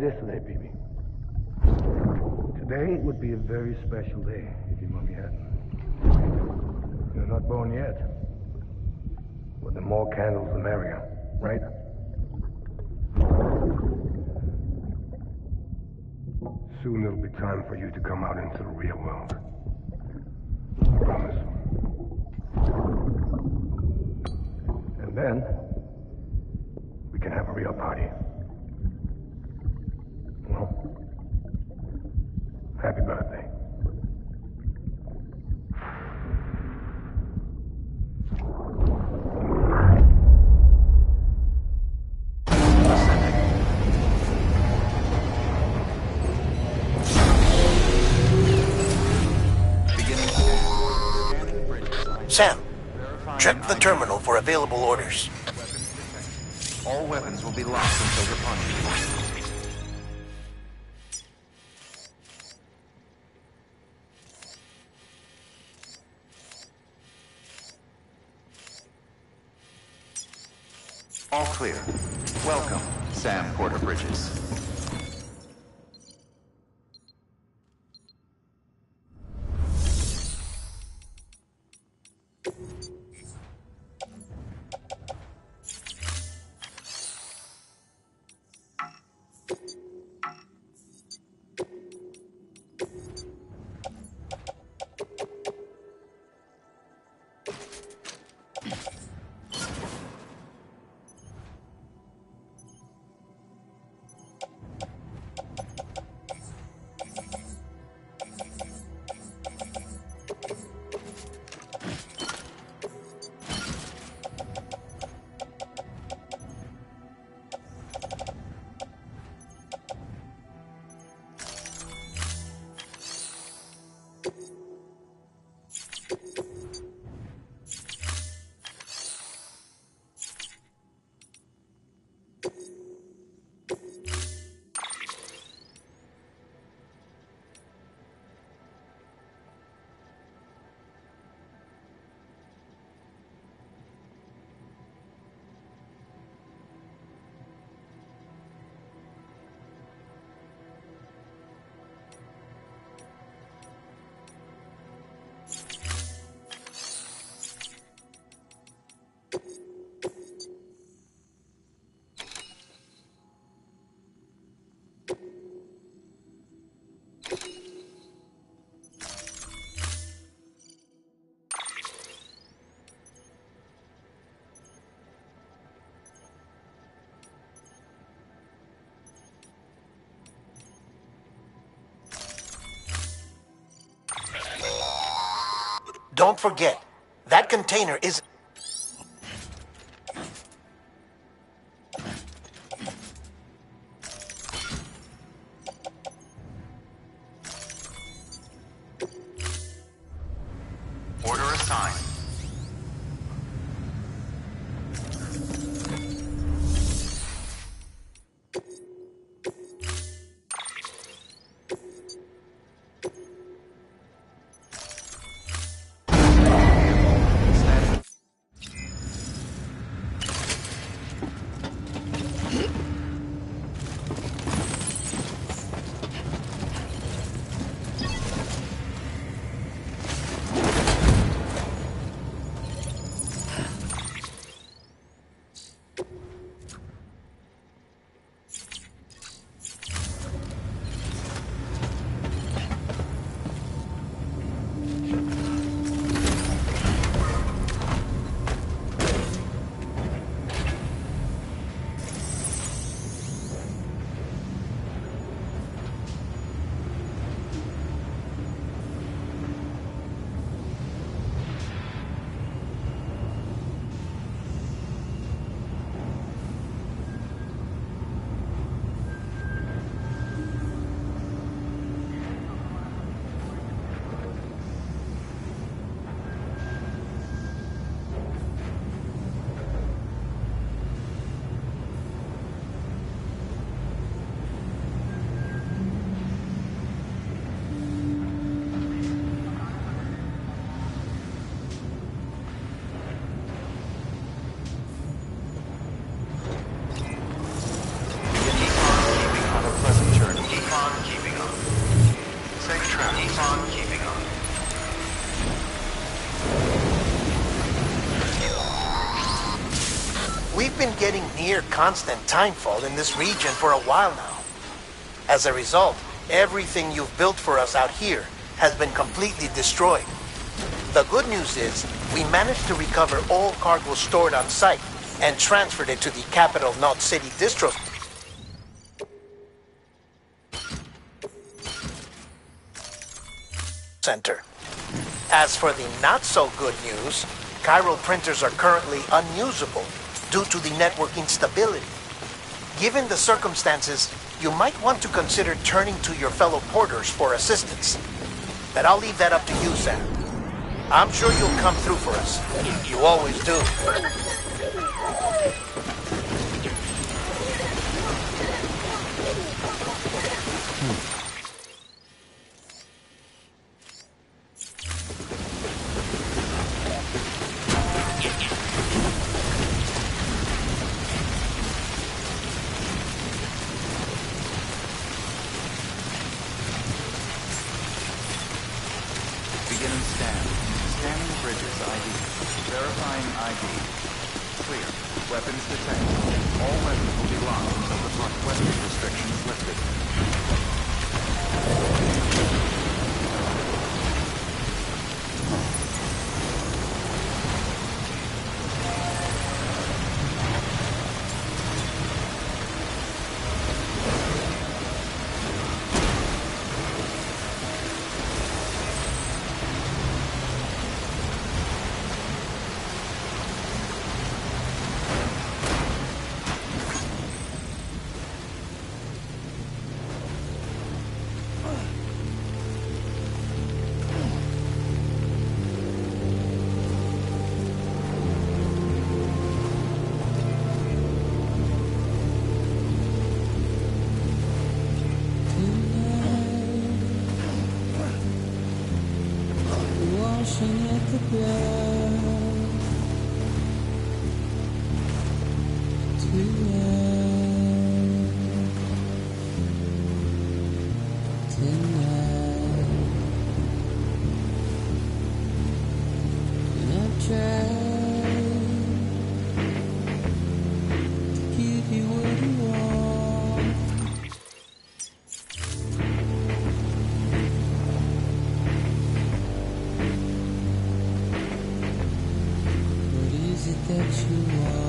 it is today, baby. Today would be a very special day if your mommy hadn't. You're not born yet. But the more candles, the merrier, right? Soon it'll be time for you to come out into the real world. I promise. And then, we can have a real party. Well, happy birthday. Sam, check the terminal for available orders. All weapons will be locked until departure. All clear. Welcome, Sam Porter Bridges. Don't forget, that container is... Order assigned. getting near constant timefall in this region for a while now. As a result, everything you've built for us out here has been completely destroyed. The good news is, we managed to recover all cargo stored on site and transferred it to the Capital Knot City Distro Center. As for the not-so-good news, chiral printers are currently unusable due to the network instability. Given the circumstances, you might want to consider turning to your fellow porters for assistance. But I'll leave that up to you, Sam. I'm sure you'll come through for us. You always do. Beginning scan. Scanning bridges ID. Verifying ID. Clear. Weapons detected. All weapons will be locked until the block weapons restriction is lifted. Washing at the ground tonight, and I've tried to give you what you want. What is it that you want?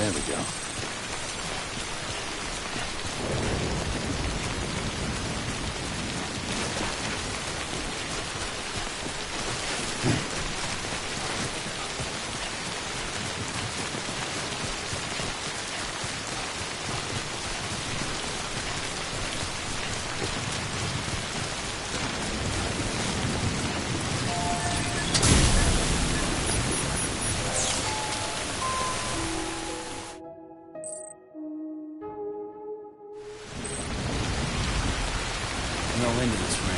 There we go. No end to this rain.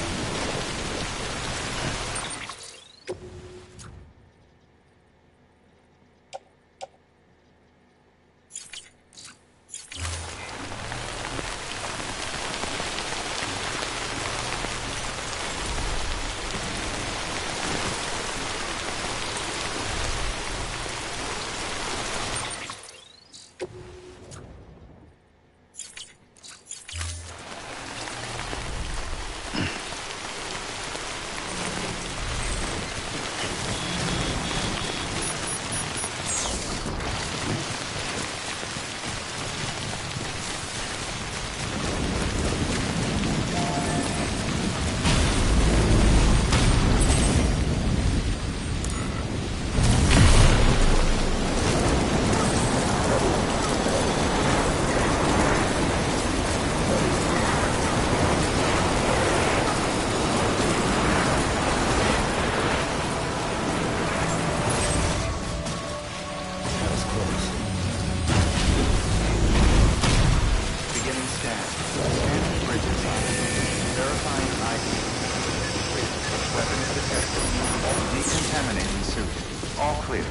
Decontaminating suit. All clear.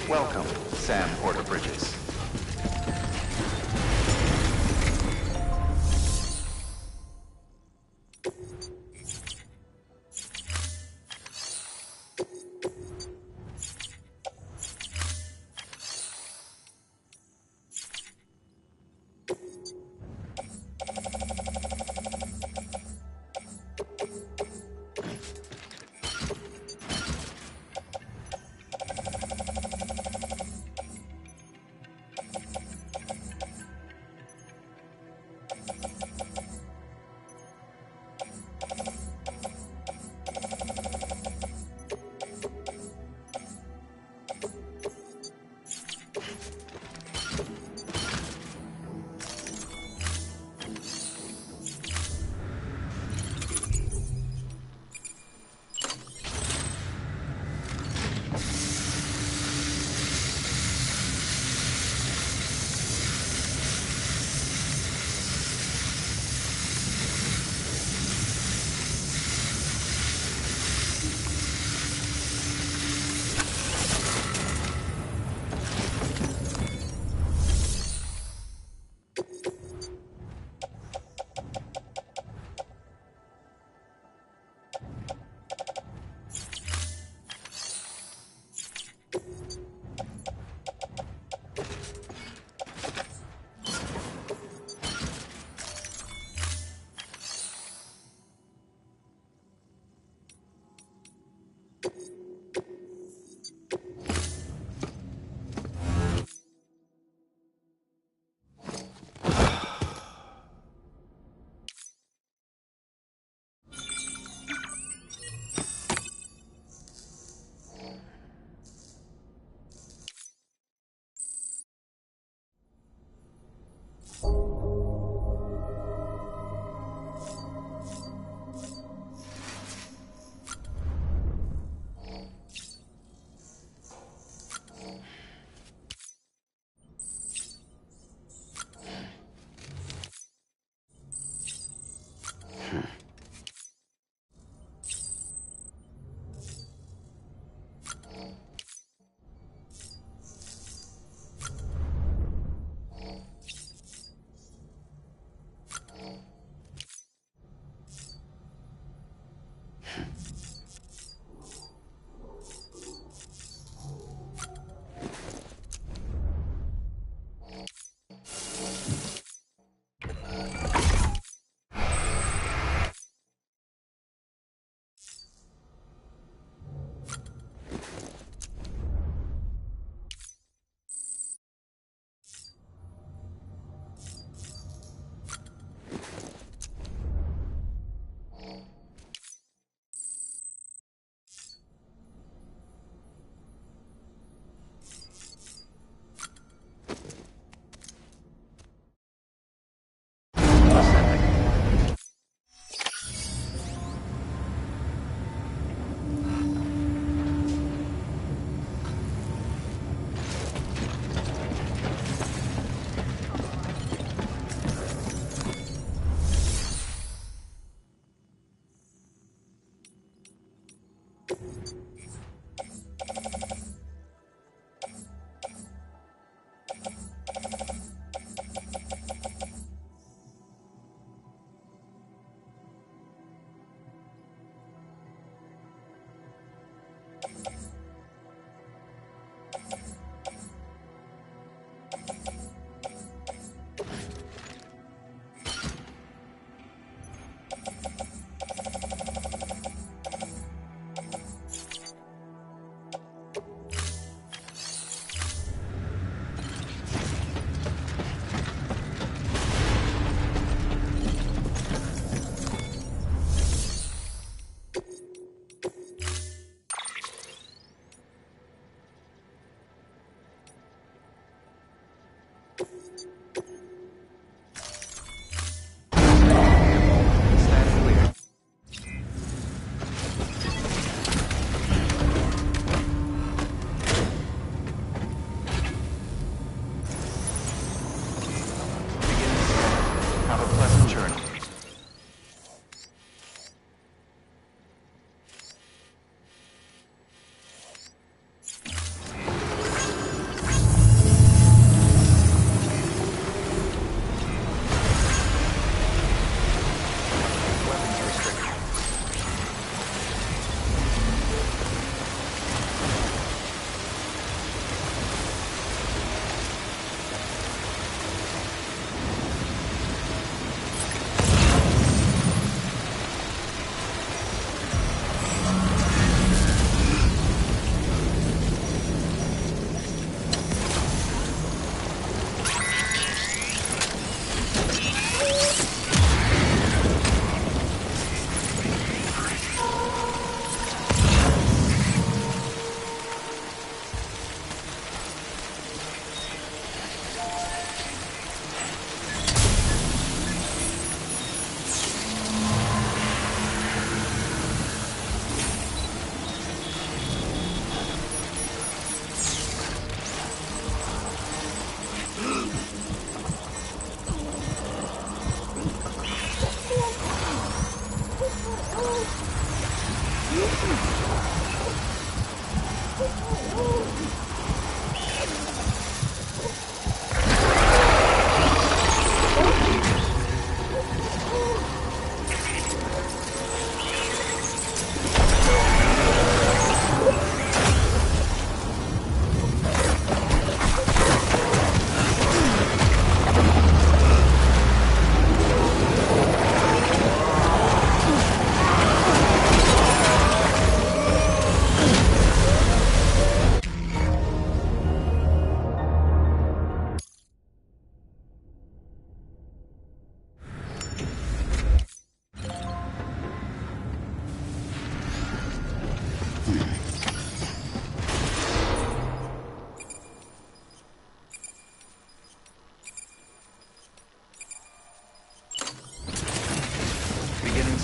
Welcome, Sam Porter Bridges.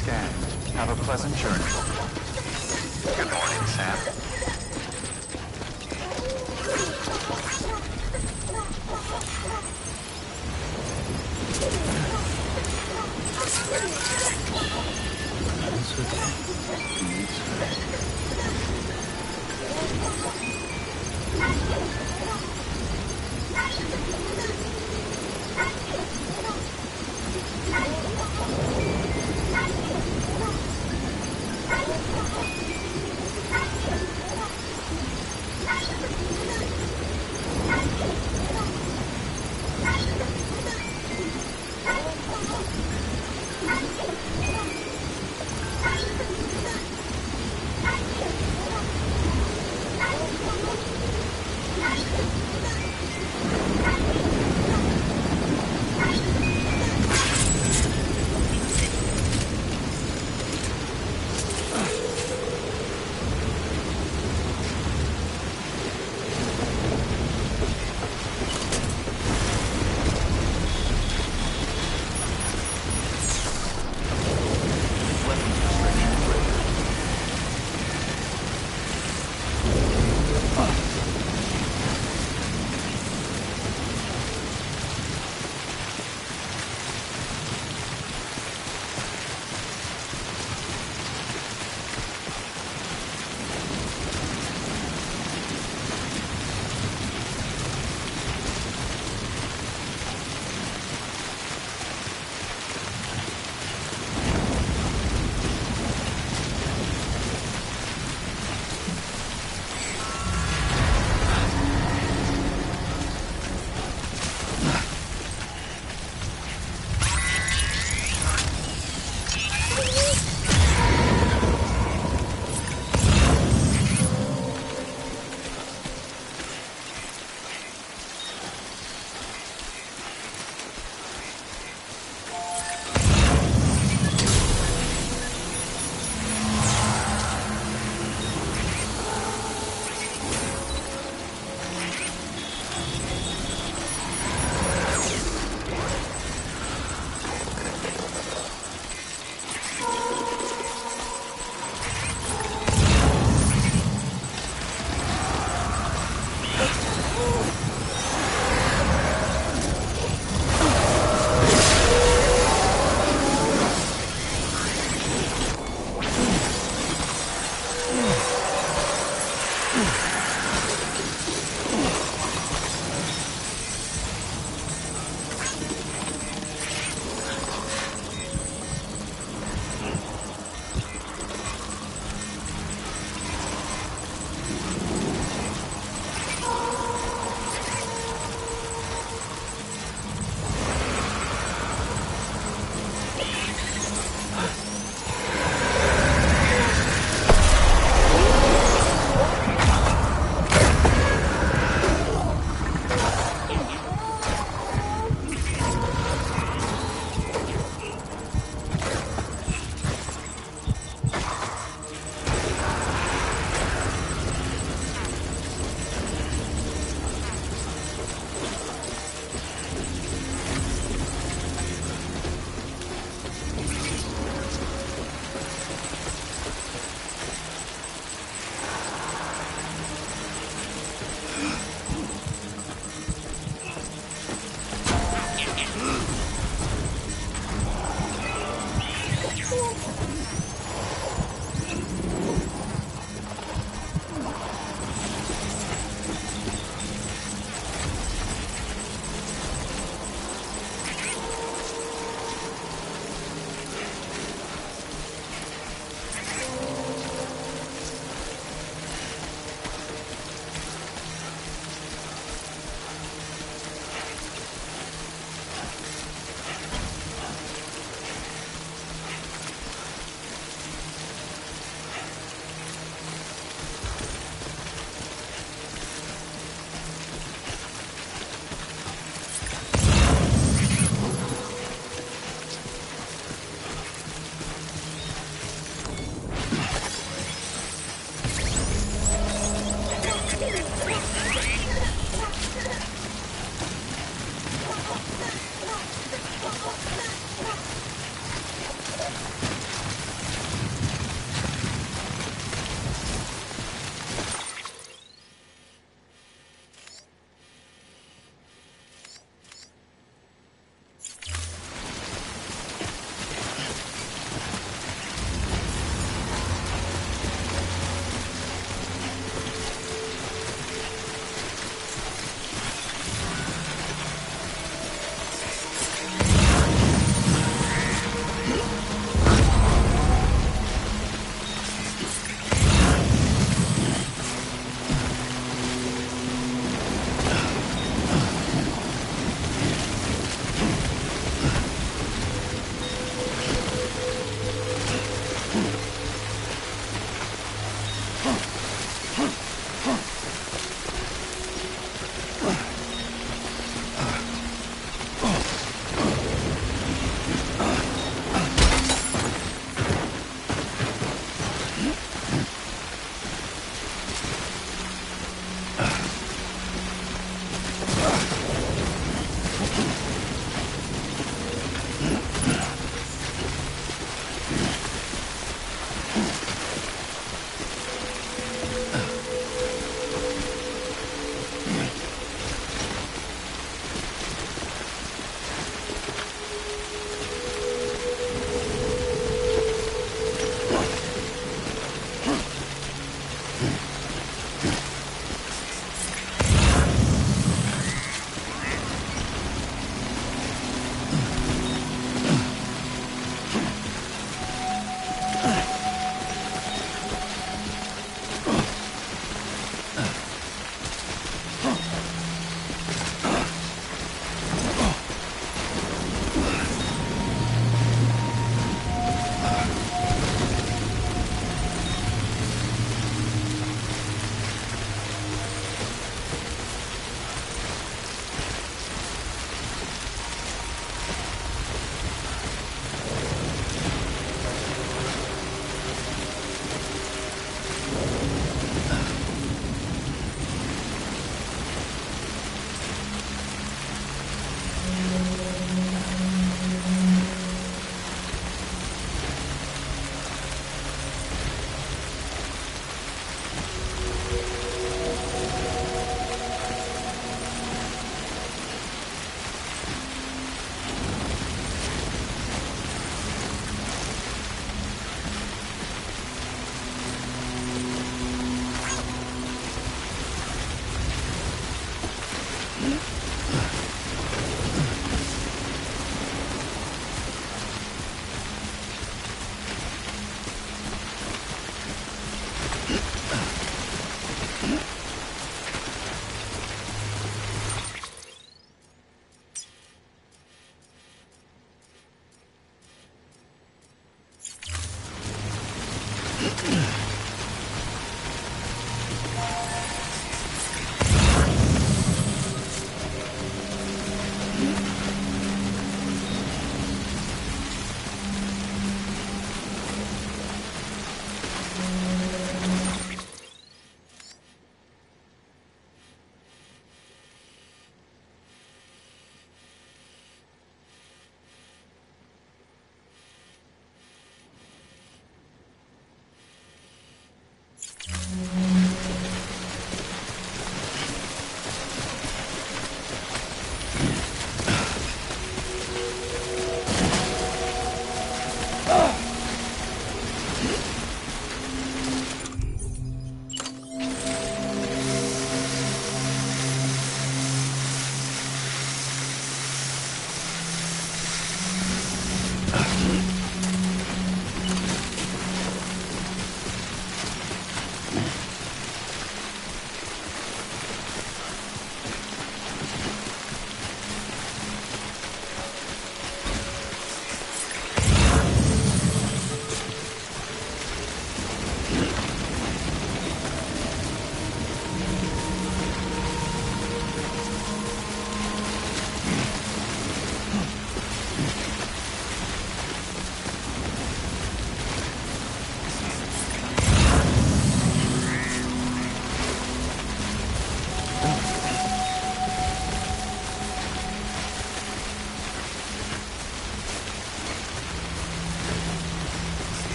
scanned. Have a pleasant journey. Good morning, Sam. That's okay.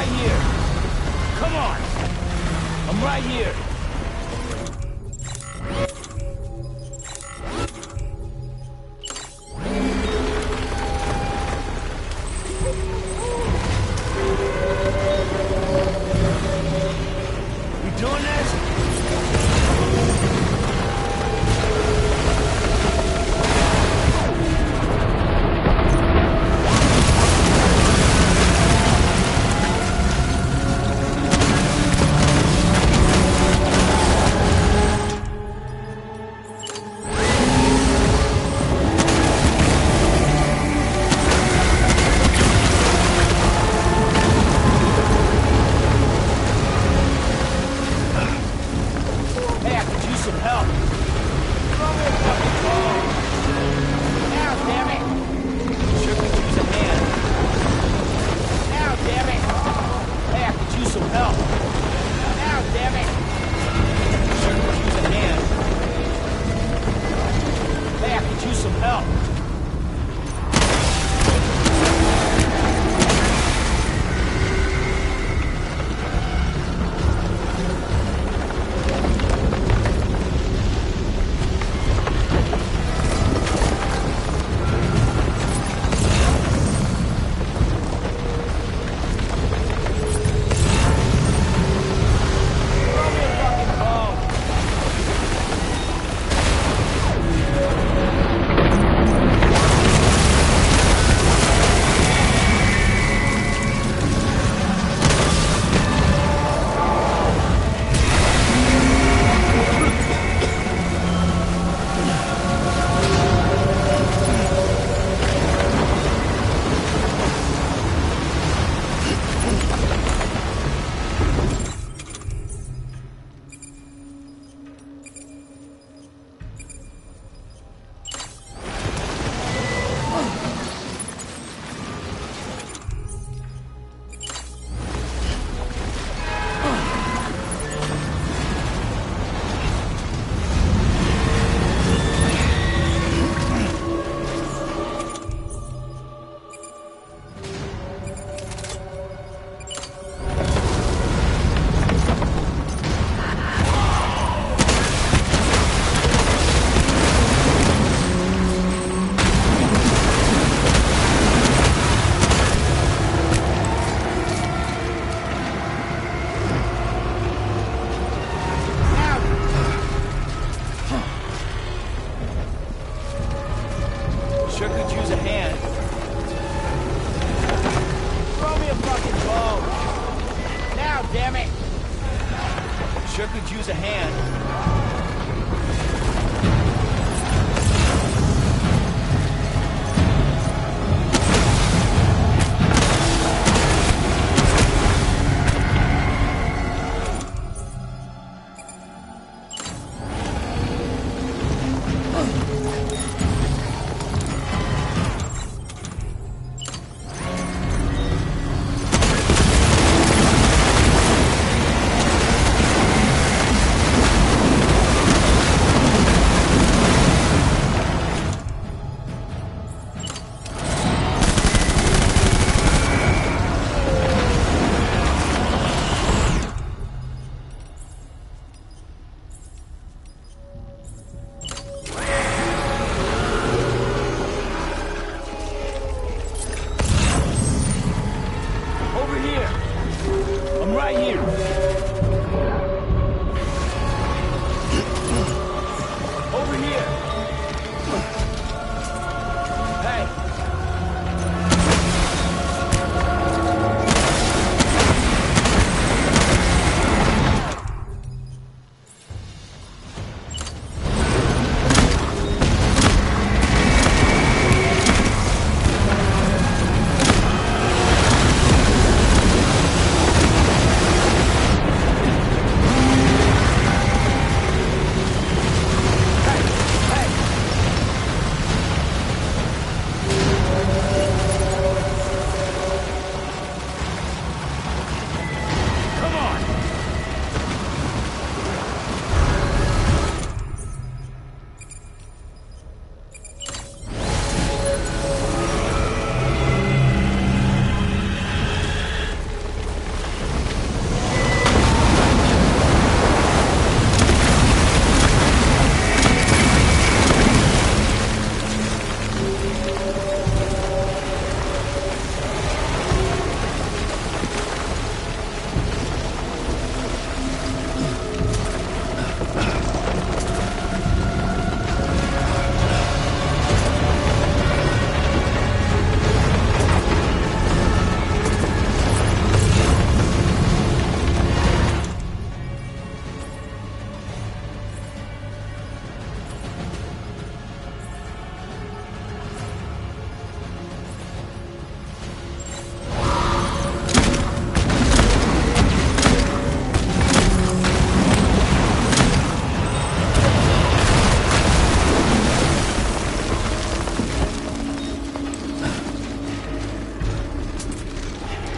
right here. Come on. I'm right here. You doing this? Hey, I could use some help. Throw me a fucking ball. Now, damn it. Sure could use a hand. Now, damn it. Hey, I could use some help. Now, damn it. Sure could use a hand. Hey, I could use some help. Throw me a fucking ball. Sure could use a hand. Throw me a fucking ball. Now, damn it. Sure could use a hand. Over here. I'm right here. Over here. Hey.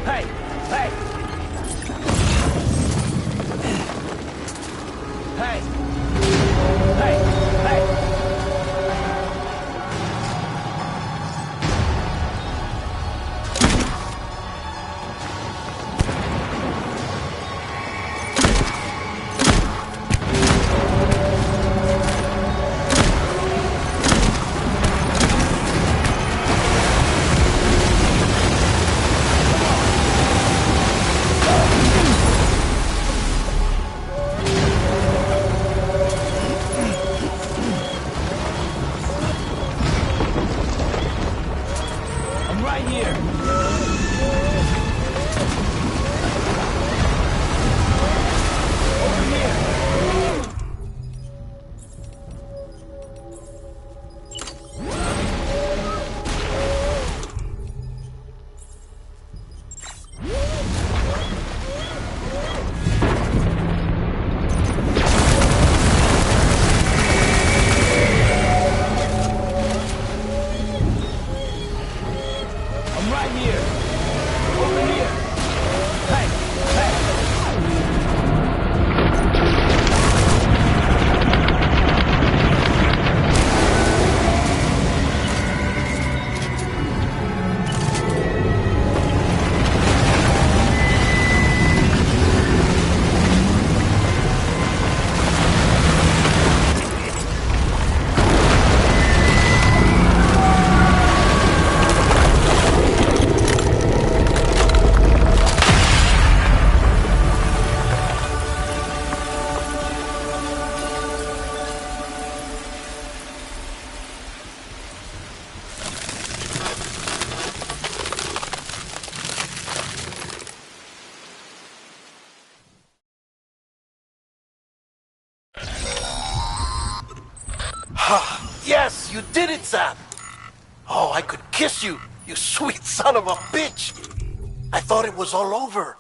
Hey! Hey! Hey! Hey! Hey! I'm right here! Over here! I'm right here! Over here! Hey! Hey! Yes, you did it, Sam! Oh, I could kiss you, you sweet son of a bitch! I thought it was all over.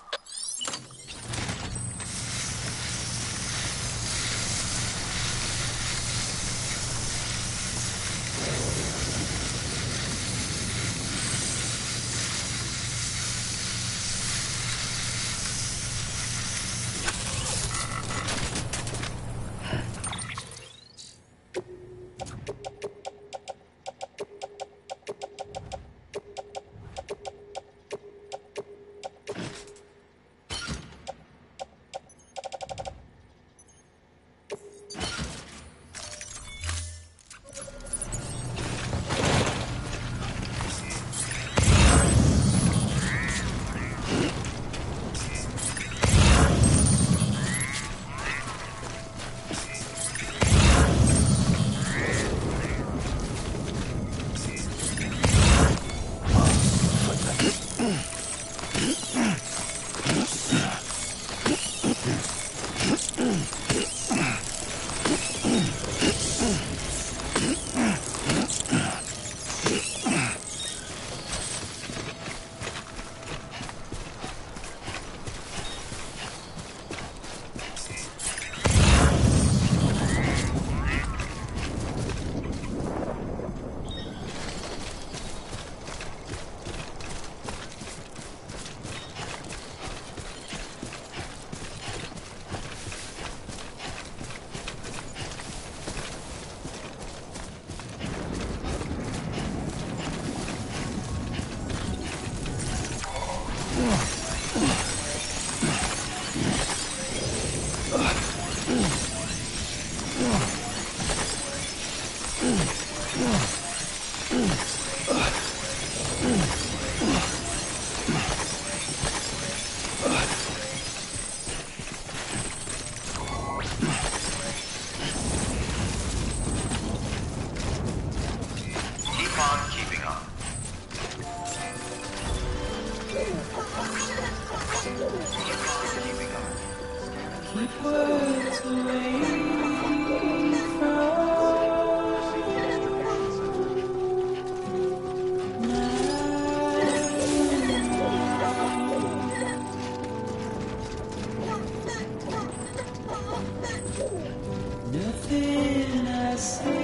Nothing I say.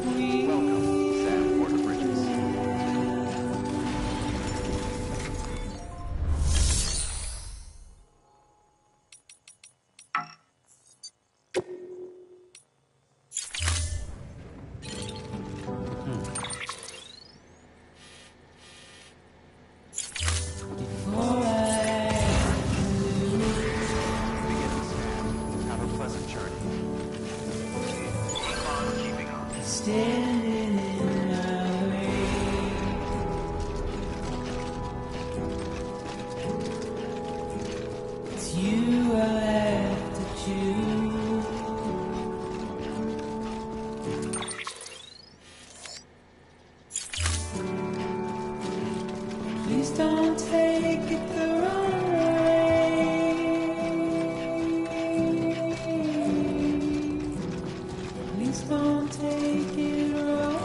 We Please don't take it the wrong way. Please don't take it wrong.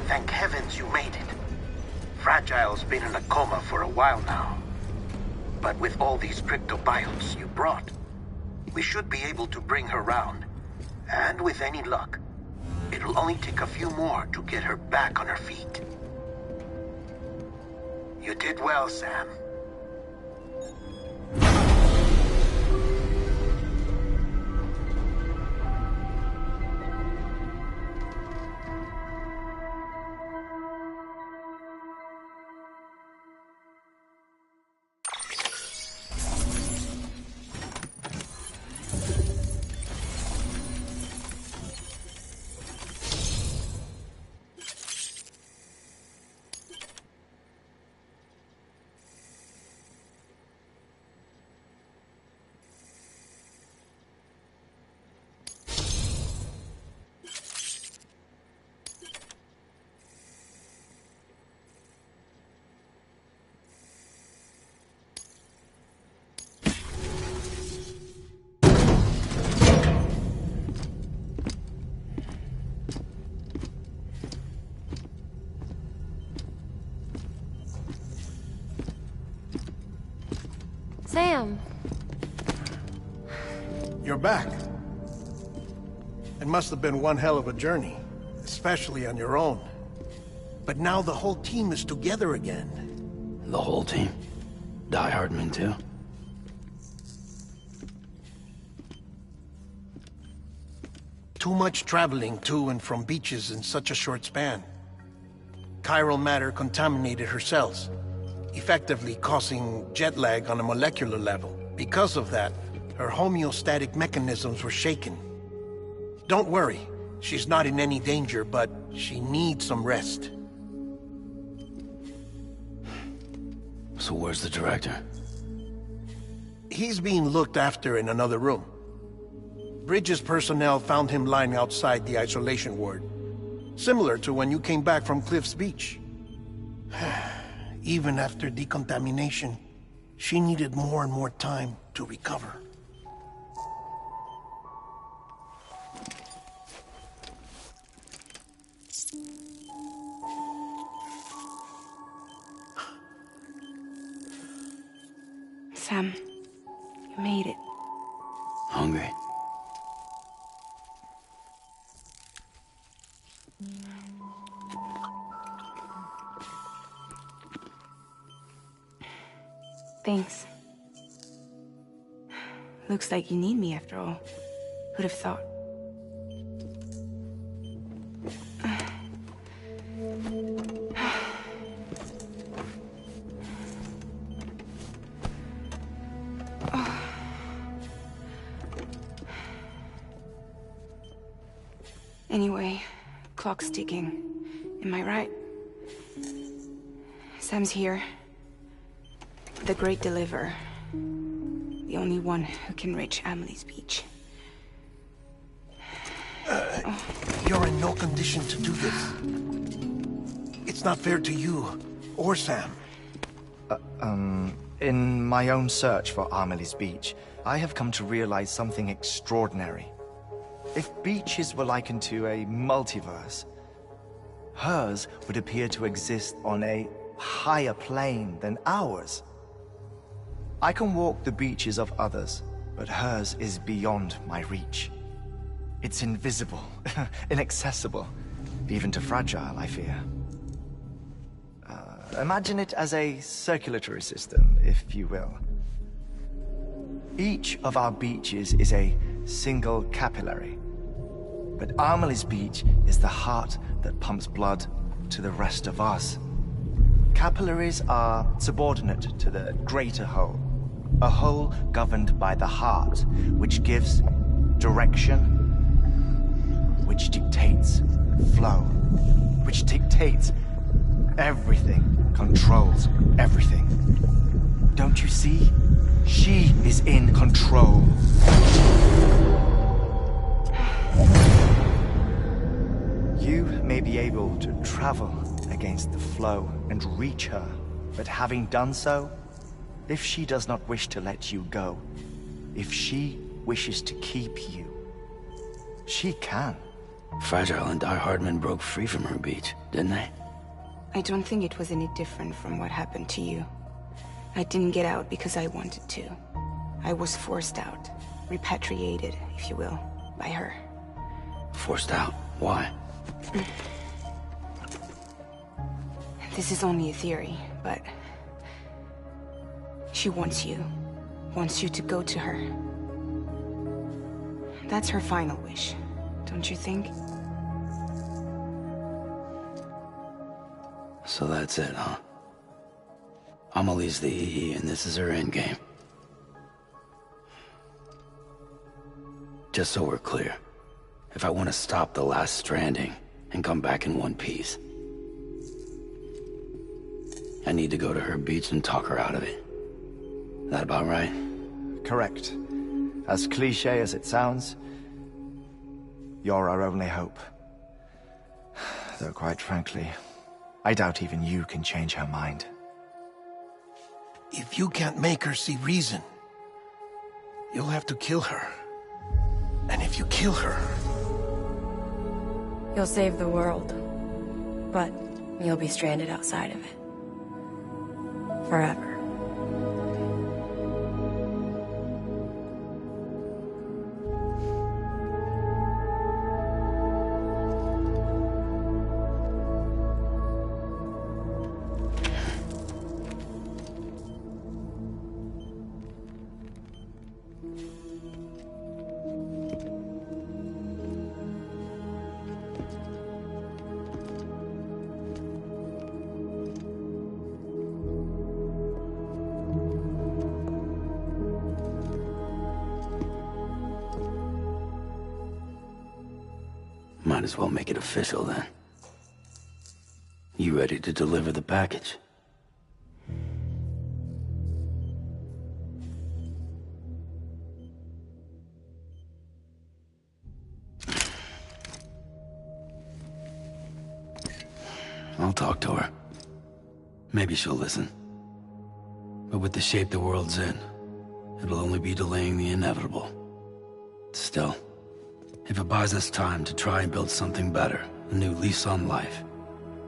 Thank heavens you made it. Fragile's been in a coma for a while now. But with all these cryptobiotes you brought, we should be able to bring her round. And with any luck, it'll only take a few more to get her back on her feet. You did well, Sam. Sam. You're back. It must have been one hell of a journey, especially on your own. But now the whole team is together again. The whole team? Die Hardman too? Too much traveling to and from beaches in such a short span. Chiral matter contaminated her cells, effectively causing jet lag on a molecular level. Because of that, her homeostatic mechanisms were shaken. Don't worry, she's not in any danger, but she needs some rest. So where's the director? He's being looked after in another room. Bridges personnel found him lying outside the isolation ward, similar to when you came back from Cliff's Beach. Even after decontamination, she needed more and more time to recover. Sam, you made it. Hungry? Thanks. Looks like you need me after all. Who'd have thought? Anyway, clock's ticking. Am I right? Sam's here. The Great Deliverer. The only one who can reach Amelie's Beach. You're in no condition to do this. It's not fair to you, or Sam. In my own search for Amelie's Beach, I have come to realize something extraordinary. If beaches were likened to a multiverse, hers would appear to exist on a higher plane than ours. I can walk the beaches of others, but hers is beyond my reach. It's invisible, inaccessible, even to Fragile, I fear. Imagine it as a circulatory system, if you will. Each of our beaches is a single capillary. But Amelie's beach is the heart that pumps blood to the rest of us. Capillaries are subordinate to the greater whole. A whole governed by the heart, which gives direction, which dictates flow, which dictates everything, controls everything. Don't you see? She is in control. You may be able to travel against the flow and reach her, but having done so, if she does not wish to let you go, if she wishes to keep you, she can. Fragile and Die Hardman broke free from her beach, didn't they? I don't think it was any different from what happened to you. I didn't get out because I wanted to. I was forced out. Repatriated, if you will, by her. Forced out? Why? This is only a theory, but... she wants you. Wants you to go to her. That's her final wish, don't you think? So that's it, huh? Amelie's the EE, and this is her endgame. Just so we're clear, if I want to stop the last stranding and come back in one piece, I need to go to her beach and talk her out of it. That about right? Correct. As cliché as it sounds, you're our only hope. Though quite frankly, I doubt even you can change her mind. If you can't make her see reason, you'll have to kill her. And if you kill her... You'll save the world, but you'll be stranded outside of it. Forever. Might as well make it official then. You ready to deliver the package? I'll talk to her. Maybe she'll listen. But with the shape the world's in, it'll only be delaying the inevitable. Still, if it buys us time to try and build something better, a new lease on life,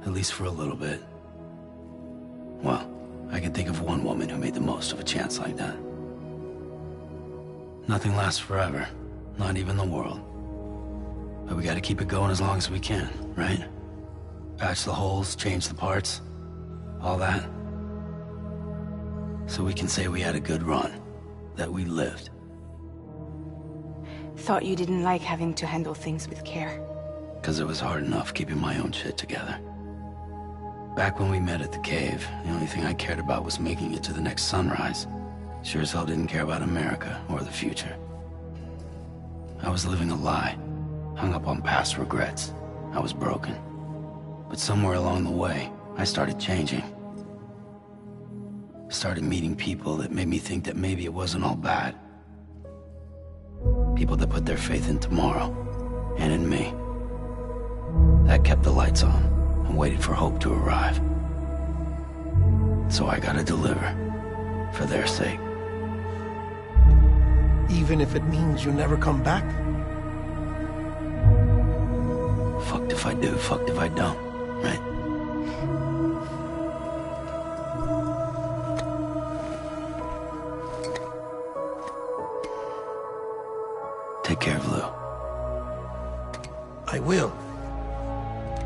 at least for a little bit, well, I can think of one woman who made the most of a chance like that. Nothing lasts forever, not even the world. But we gotta keep it going as long as we can, right? Patch the holes, change the parts, all that. So we can say we had a good run, that we lived. Thought you didn't like having to handle things with care. 'Cause it was hard enough keeping my own shit together. Back when we met at the cave, the only thing I cared about was making it to the next sunrise. Sure as hell didn't care about America or the future. I was living a lie, hung up on past regrets. I was broken. But somewhere along the way, I started changing. Started meeting people that made me think that maybe it wasn't all bad. People that put their faith in tomorrow, and in me. That kept the lights on, and waited for hope to arrive. So I gotta deliver, for their sake. Even if it means you never come back? Fucked if I do, fucked if I don't, right? Take care of Lou. I will.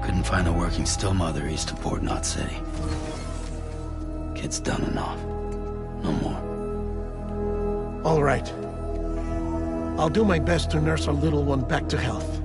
Couldn't find a working still mother east of Port Knot City. Kid's done enough. No more. All right. I'll do my best to nurse our little one back to health.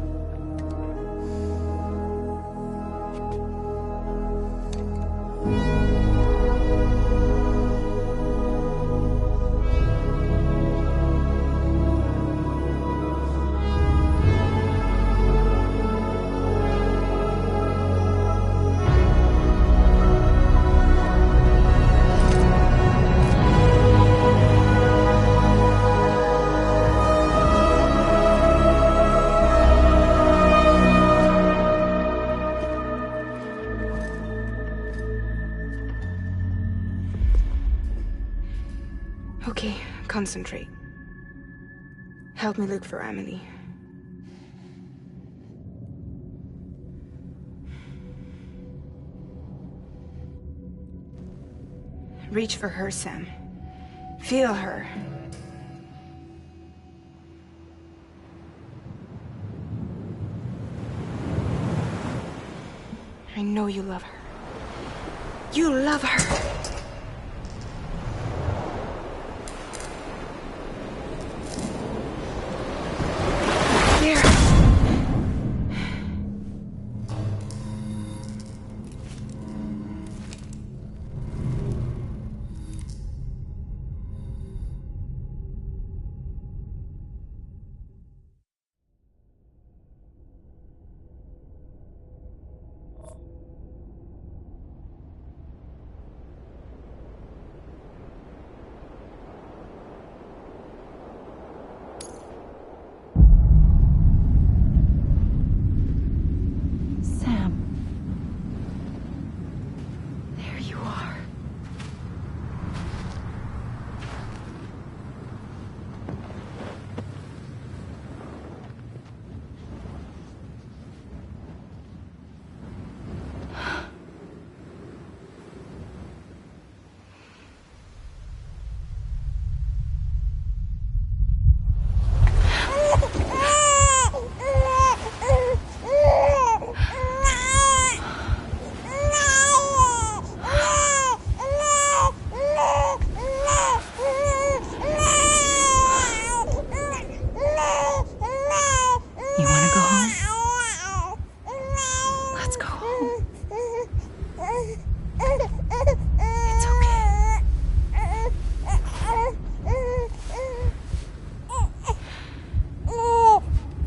Okay, concentrate. Help me look for Emily. Reach for her, Sam. Feel her. I know you love her. You love her!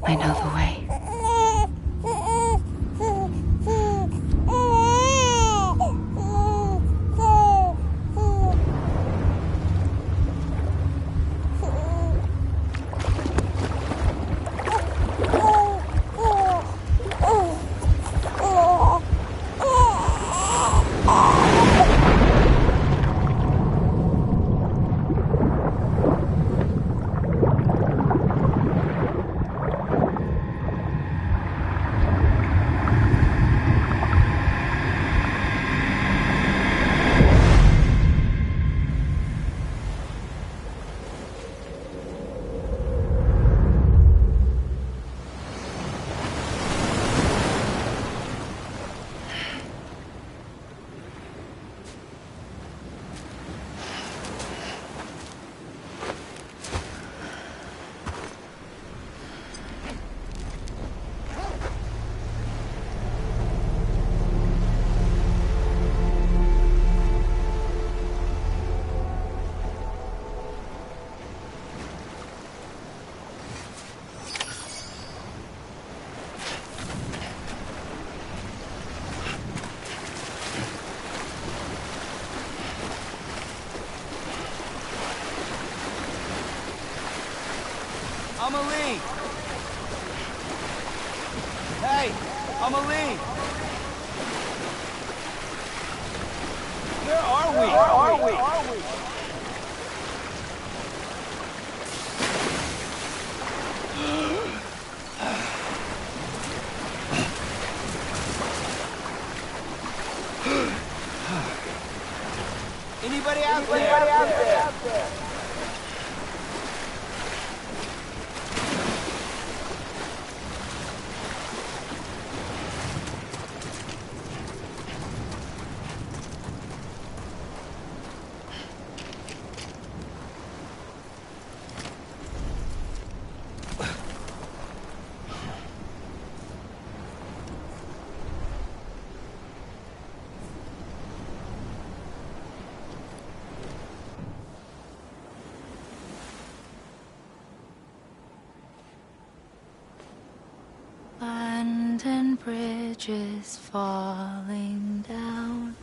I know the way. Amelie! Hey, Amelie! Where are we? Where are we? Anybody out there? Anybody out there? bridges falling down,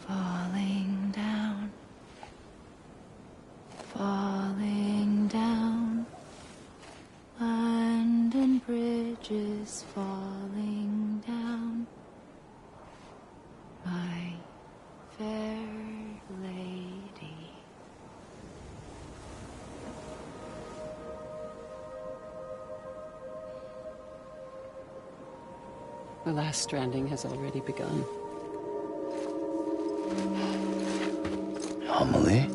falling down, falling down. London bridges falling down, my fair lady. The last stranding has already begun. Amelie?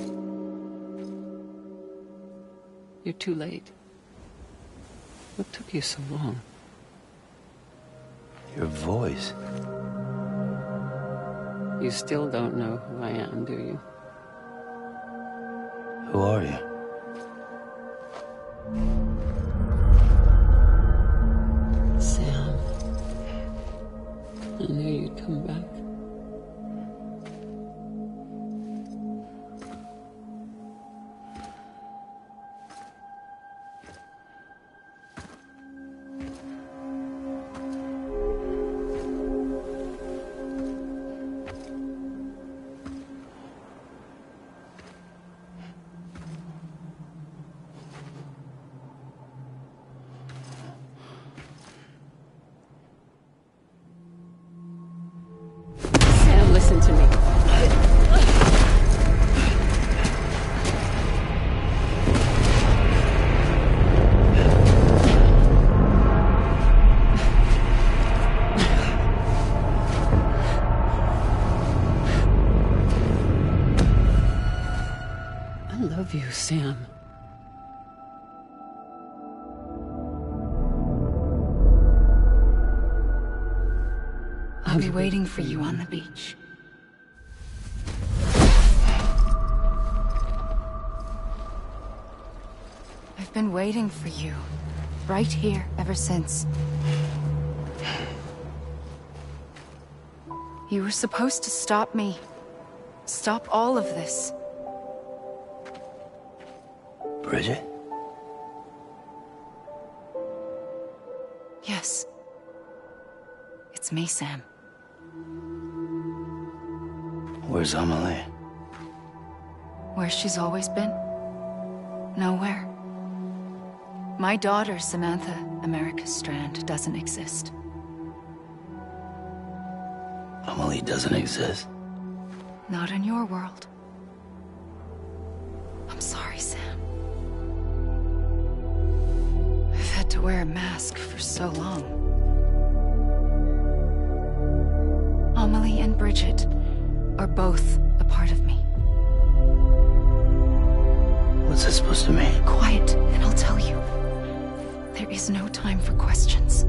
You're too late. What took you so long? Your voice. You still don't know who I am, do you? Who are you? Sam. I knew you'd come back. Listen to me. I love you, Sam. I'll be waiting for you on the beach. I've been waiting for you, right here, ever since. You were supposed to stop me. Stop all of this. Bridget? Yes. It's me, Sam. Where's Amelie? Where she's always been. Nowhere. My daughter, Samantha America Strand, doesn't exist. Amelie doesn't exist? Not in your world. I'm sorry, Sam. I've had to wear a mask for so long. Amelie and Bridget are both a part of me. What's that supposed to mean? Quiet, and I'll tell you. There is no time for questions.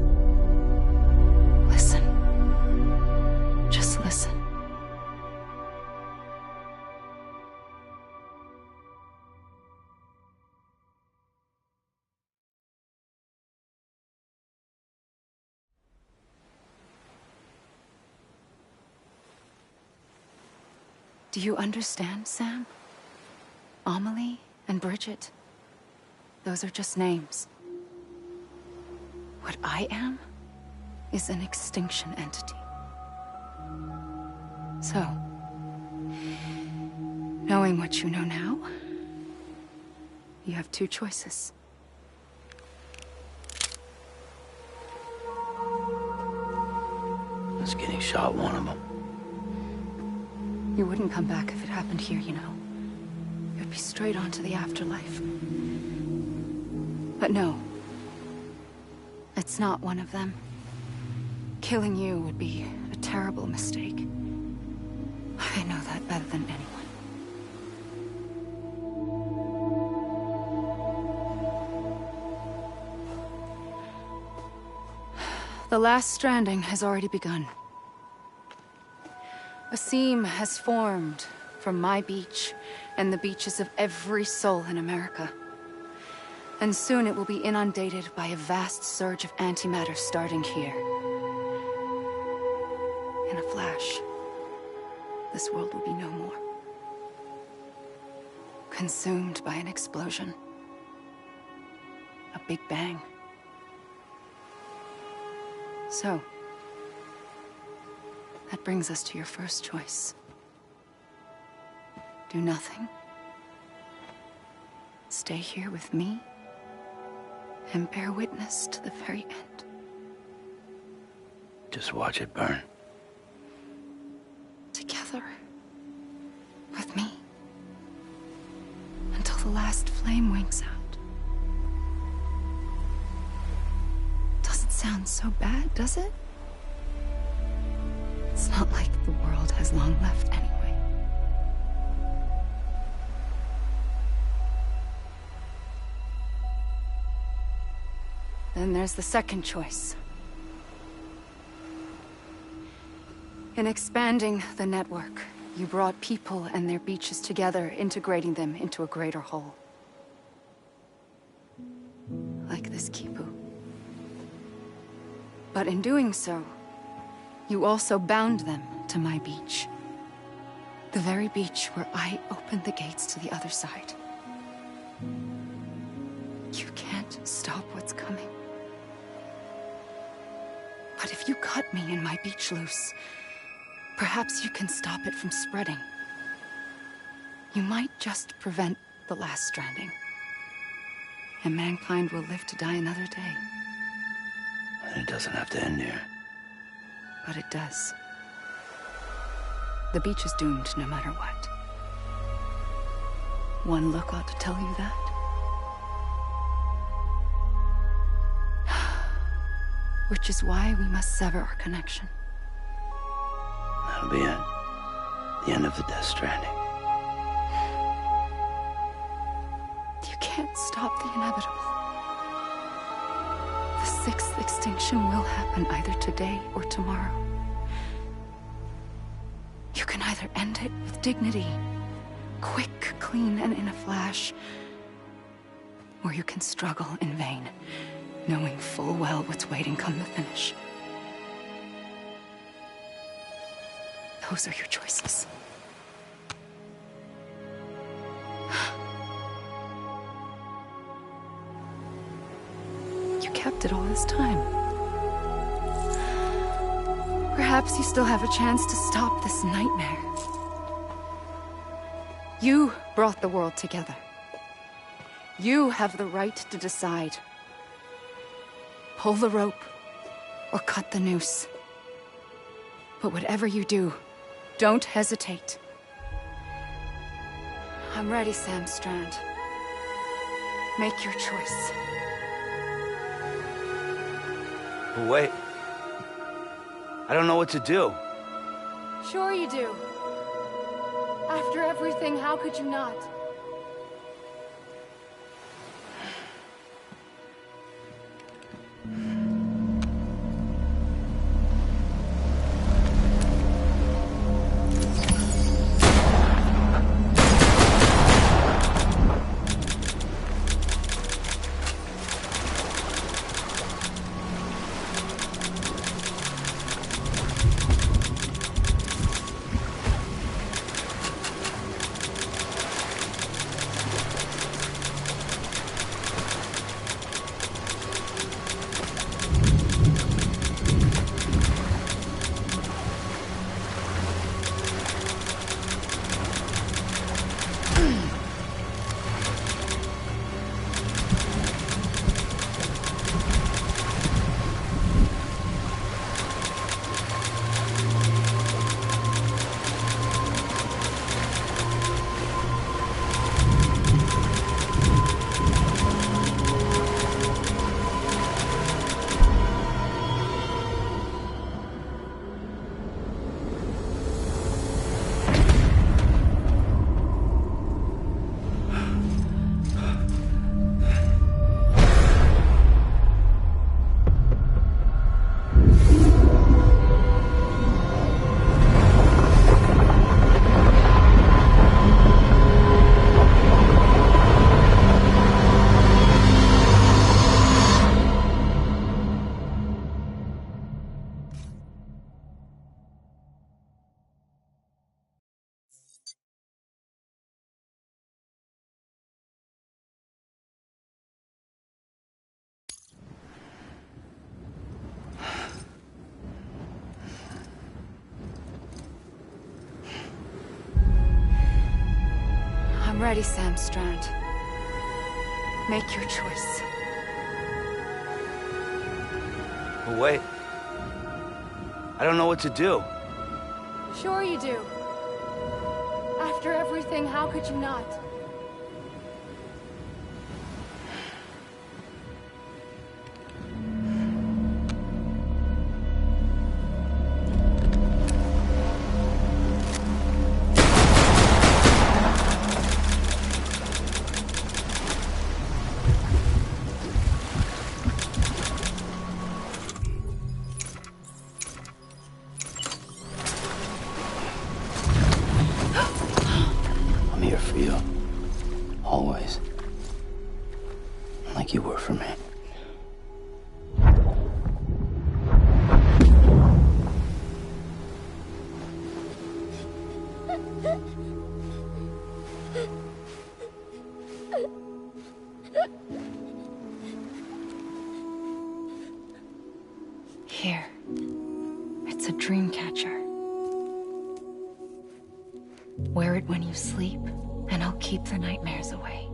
Listen. Just listen. Do you understand, Sam? Amelie and Bridget, those are just names. What I am is an extinction entity. So, knowing what you know now, you have two choices. Is getting shot one of them? You wouldn't come back if it happened here, you know. You'd be straight on to the afterlife. But no. It's not one of them. Killing you would be a terrible mistake. I know that better than anyone. The last stranding has already begun. A seam has formed from my beach and the beaches of every soul in America. And soon it will be inundated by a vast surge of antimatter starting here. In a flash, this world will be no more. Consumed by an explosion. A big bang. So, that brings us to your first choice. Do nothing. Stay here with me and bear witness to the very end. Just watch it burn. Together. With me. Until the last flame winks out. Doesn't sound so bad, does it? It's not like the world has long left anyway. Then there's the second choice. In expanding the network, you brought people and their beaches together, integrating them into a greater whole. Like this Kipu. But in doing so, you also bound them to my beach. The very beach where I opened the gates to the other side. You can't stop what's coming. But if you cut me and my beach loose, perhaps you can stop it from spreading. You might just prevent the last stranding. And mankind will live to die another day. And it doesn't have to end here. But it does. The beach is doomed no matter what. One look ought to tell you that. Which is why we must sever our connection. That'll be it. The end of the Death Stranding. You can't stop the inevitable. The sixth extinction will happen either today or tomorrow. You can either end it with dignity, quick, clean, and in a flash, or you can struggle in vain, knowing full well what's waiting come the finish. Those are your choices. You kept it all this time. Perhaps you still have a chance to stop this nightmare. You brought the world together. You have the right to decide. Pull the rope or cut the noose. But whatever you do, don't hesitate. I'm ready, Sam Strand. Make your choice. But wait. I don't know what to do. Sure you do. After everything, how could you not? I'm ready, Sam Strand. Make your choice. But wait. I don't know what to do. Sure you do. After everything, how could you not? I'm here for you. Always. Like you were for me. Here. It's a dream catcher. Wear it when you sleep, and I'll keep the nightmares away.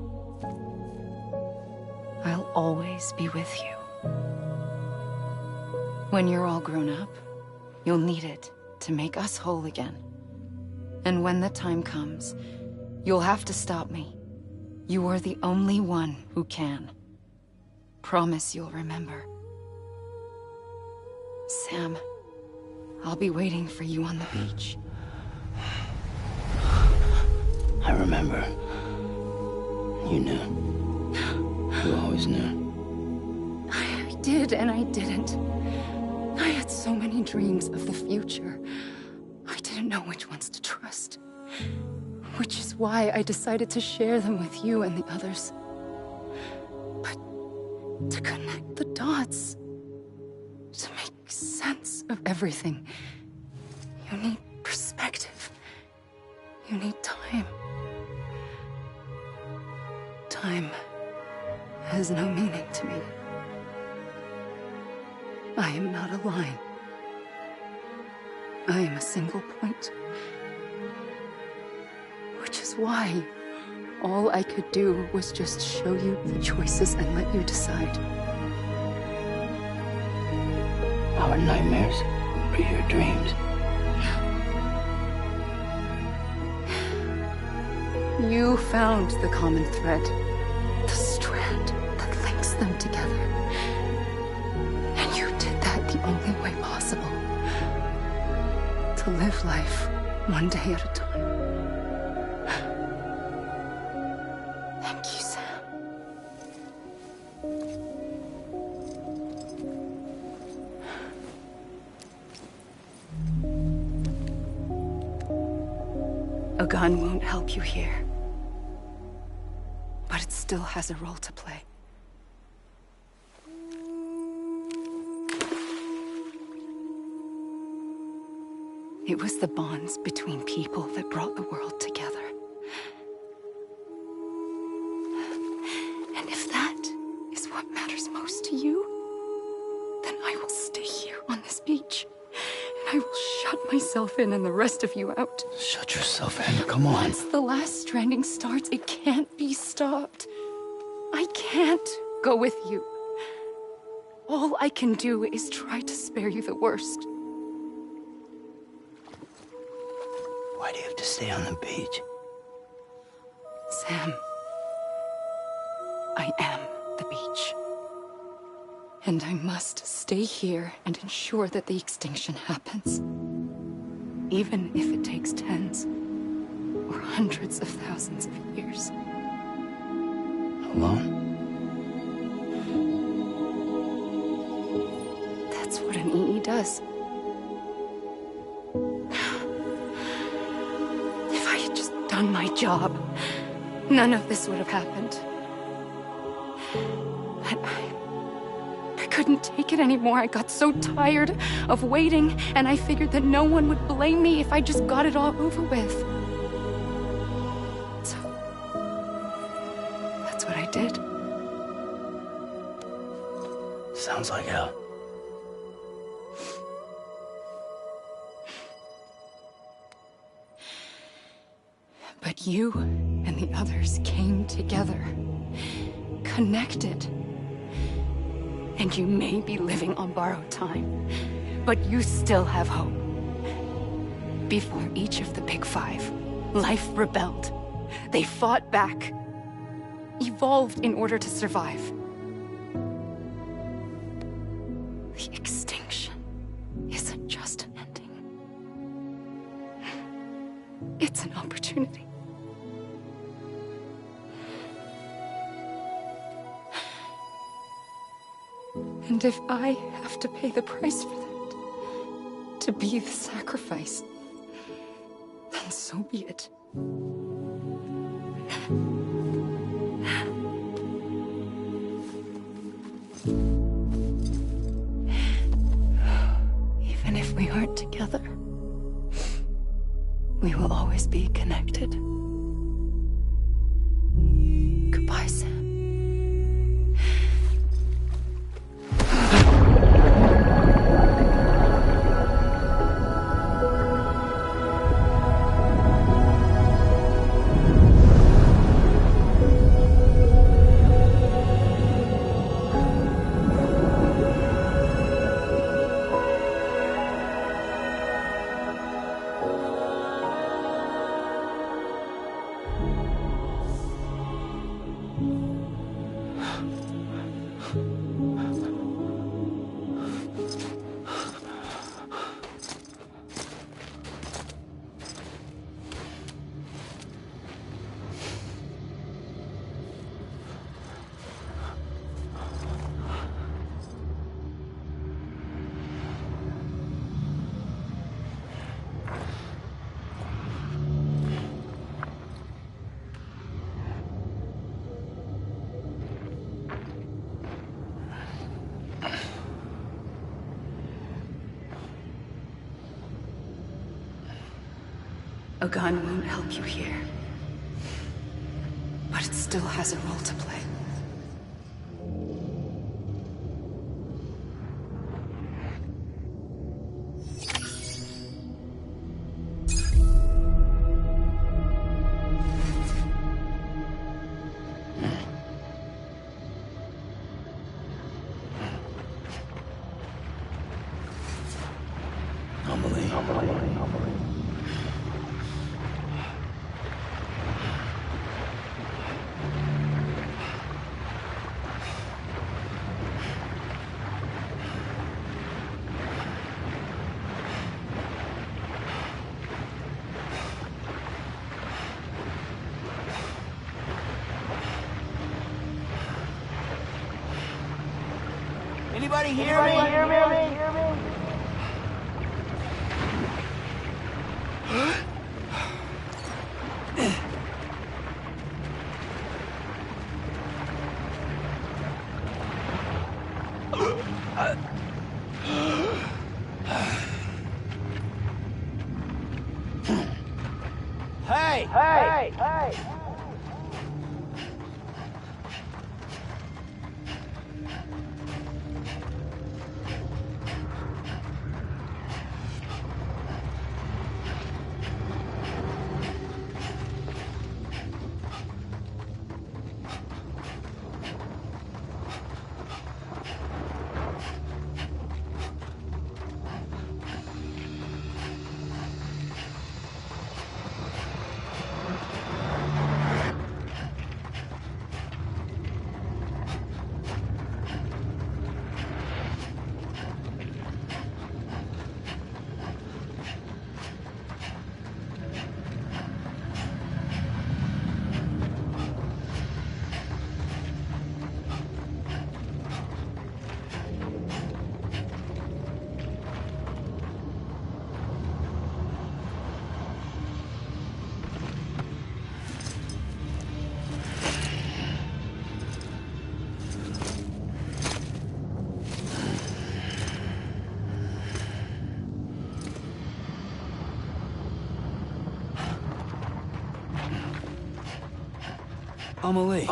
I'll always be with you. When you're all grown up, you'll need it to make us whole again. And when the time comes, you'll have to stop me. You are the only one who can. Promise you'll remember. Sam, I'll be waiting for you on the beach. I remember. You knew. You always knew. I did and I didn't. I had so many dreams of the future. I didn't know which ones to trust. Which is why I decided to share them with you and the others. But to connect the dots, to make sense of everything, you need perspective. You need time. Time has no meaning to me. I am not a line. I am a single point. Which is why all I could do was just show you the choices and let you decide. Our nightmares or your dreams? You found the common thread, the strand that links them together. And you did that the only way possible. To live life one day at a time. Thank you, Sam. A gun won't help you here. But it still has a role to play. It was the bonds between people that brought the world together. And if that is what matters most to you, then I will stay here on this beach. And I will shut myself in and the rest of you out. Shut yourself in, come on. Once the last stranding starts, it can't be stopped. I can't go with you. All I can do is try to spare you the worst. Why do you have to stay on the beach? Sam, I am the beach. And I must stay here and ensure that the extinction happens. Even if it takes tens or hundreds of thousands of years. Alone? That's what an EE does. If I had just done my job, none of this would have happened. But I couldn't take it anymore. I got so tired of waiting, and I figured that no one would blame me if I just got it all over with. So, that's what I did. Sounds like hell. But you and the others came together, connected. And you may be living on borrowed time, but you still have hope. Before each of the Big Five, life rebelled. They fought back, evolved in order to survive. The extinction isn't just an ending. It's an opportunity. And if I have to pay the price for that, to be the sacrifice, then so be it. Even if we aren't together, we will always be connected. Goodbye, Sam. A gun won't help you here, but it still has a role to play. Anybody hear me? Hey! Amelie.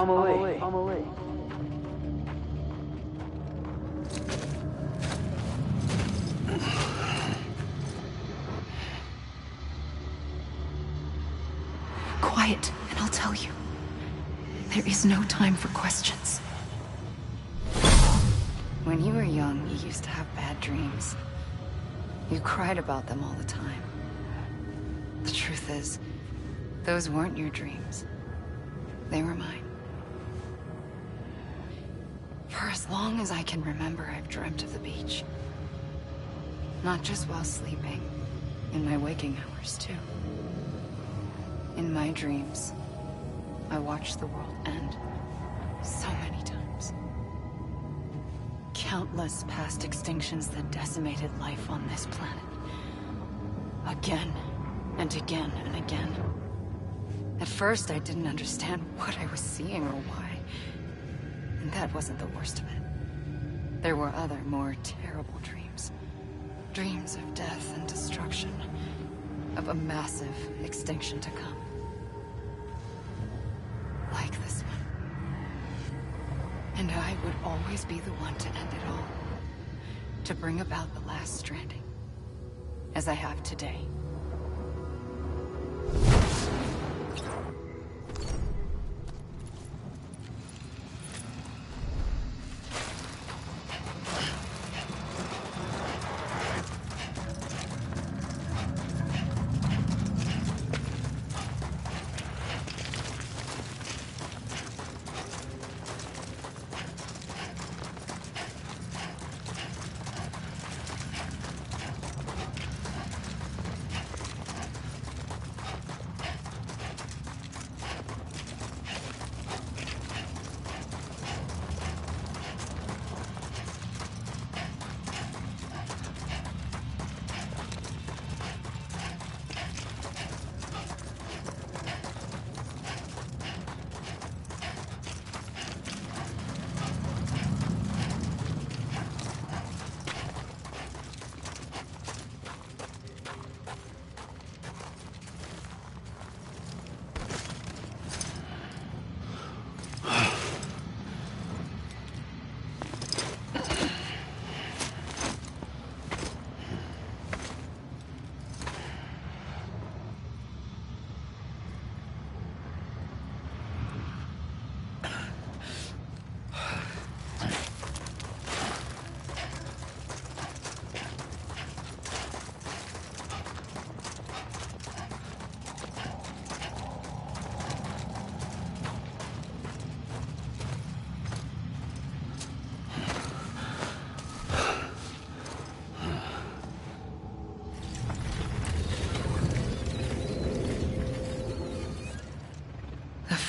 quiet, and I'll tell you. There is no time for questions. When you were young, you used to have bad dreams. You cried about them all the time. The truth is, those weren't your dreams. They were mine. For as long as I can remember, I've dreamt of the beach. Not just while sleeping, in my waking hours, too. In my dreams, I watched the world end so many times. Countless past extinctions that decimated life on this planet. Again, and again, and again. At first, I didn't understand what I was seeing or why. And that wasn't the worst of it. There were other, more terrible dreams. Dreams of death and destruction. Of a massive extinction to come. Like this one. And I would always be the one to end it all. To bring about the last stranding. As I have today.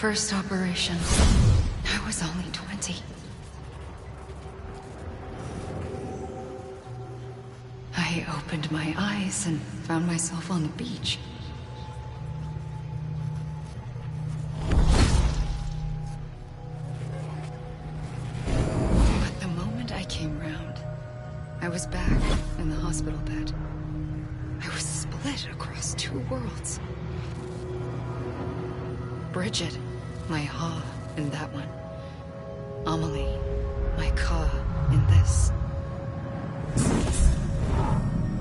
First operation, I was only 20. I opened my eyes and found myself on the beach. But the moment I came round, I was back in the hospital bed. I was split across two worlds. Bridget, my Ha in that one. Amelie, my Ka in this.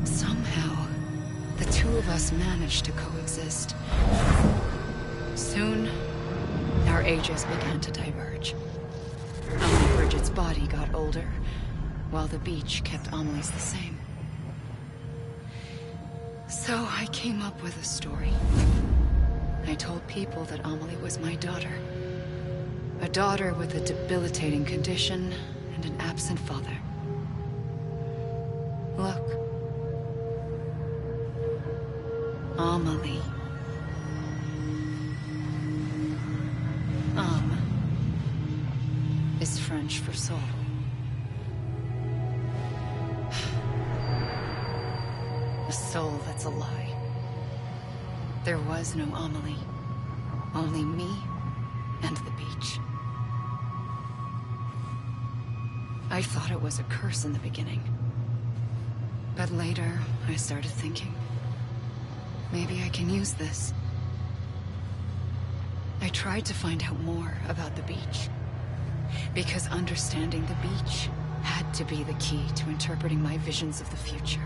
Somehow, the two of us managed to coexist. Soon, our ages began to diverge. Only Bridget's body got older, while the beach kept Amelie's the same. So I came up with a story. I told people that Amelie was my daughter. A daughter with a debilitating condition and an absent father. Look. Amelie. Is French for soul. A soul that's a lie. There was no Amelie. Only me and the beach. I thought it was a curse in the beginning. But later, I started thinking, maybe I can use this. I tried to find out more about the beach. Because understanding the beach had to be the key to interpreting my visions of the future.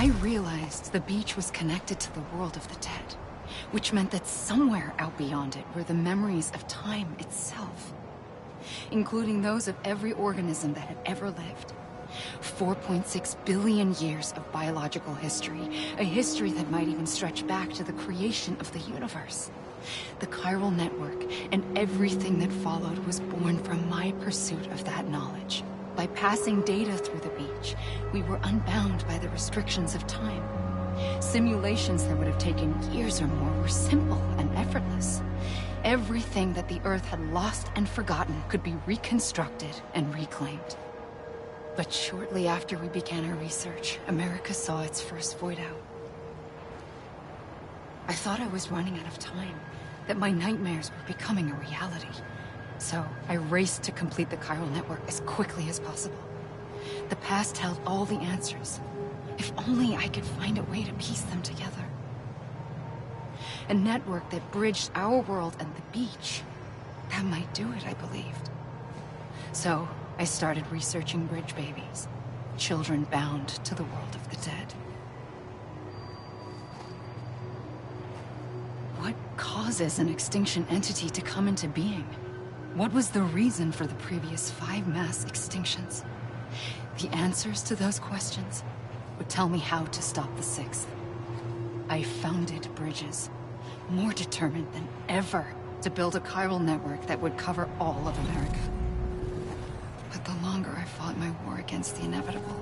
I realized the beach was connected to the world of the dead, which meant that somewhere out beyond it were the memories of time itself, including those of every organism that had ever lived. 4.6 billion years of biological history, a history that might even stretch back to the creation of the universe. The chiral network and everything that followed was born from my pursuit of that knowledge. By passing data through the beach, we were unbound by the restrictions of time. Simulations that would have taken years or more were simple and effortless. Everything that the Earth had lost and forgotten could be reconstructed and reclaimed. But shortly after we began our research, America saw its first void out. I thought I was running out of time, that my nightmares were becoming a reality. So I raced to complete the chiral network as quickly as possible. The past held all the answers. If only I could find a way to piece them together. A network that bridged our world and the beach. That might do it, I believed. So I started researching bridge babies, children bound to the world of the dead. What causes an extinction entity to come into being? What was the reason for the previous 5 mass extinctions? The answers to those questions would tell me how to stop the 6th. I founded bridges, more determined than ever to build a chiral network that would cover all of America. But the longer I fought my war against the inevitable,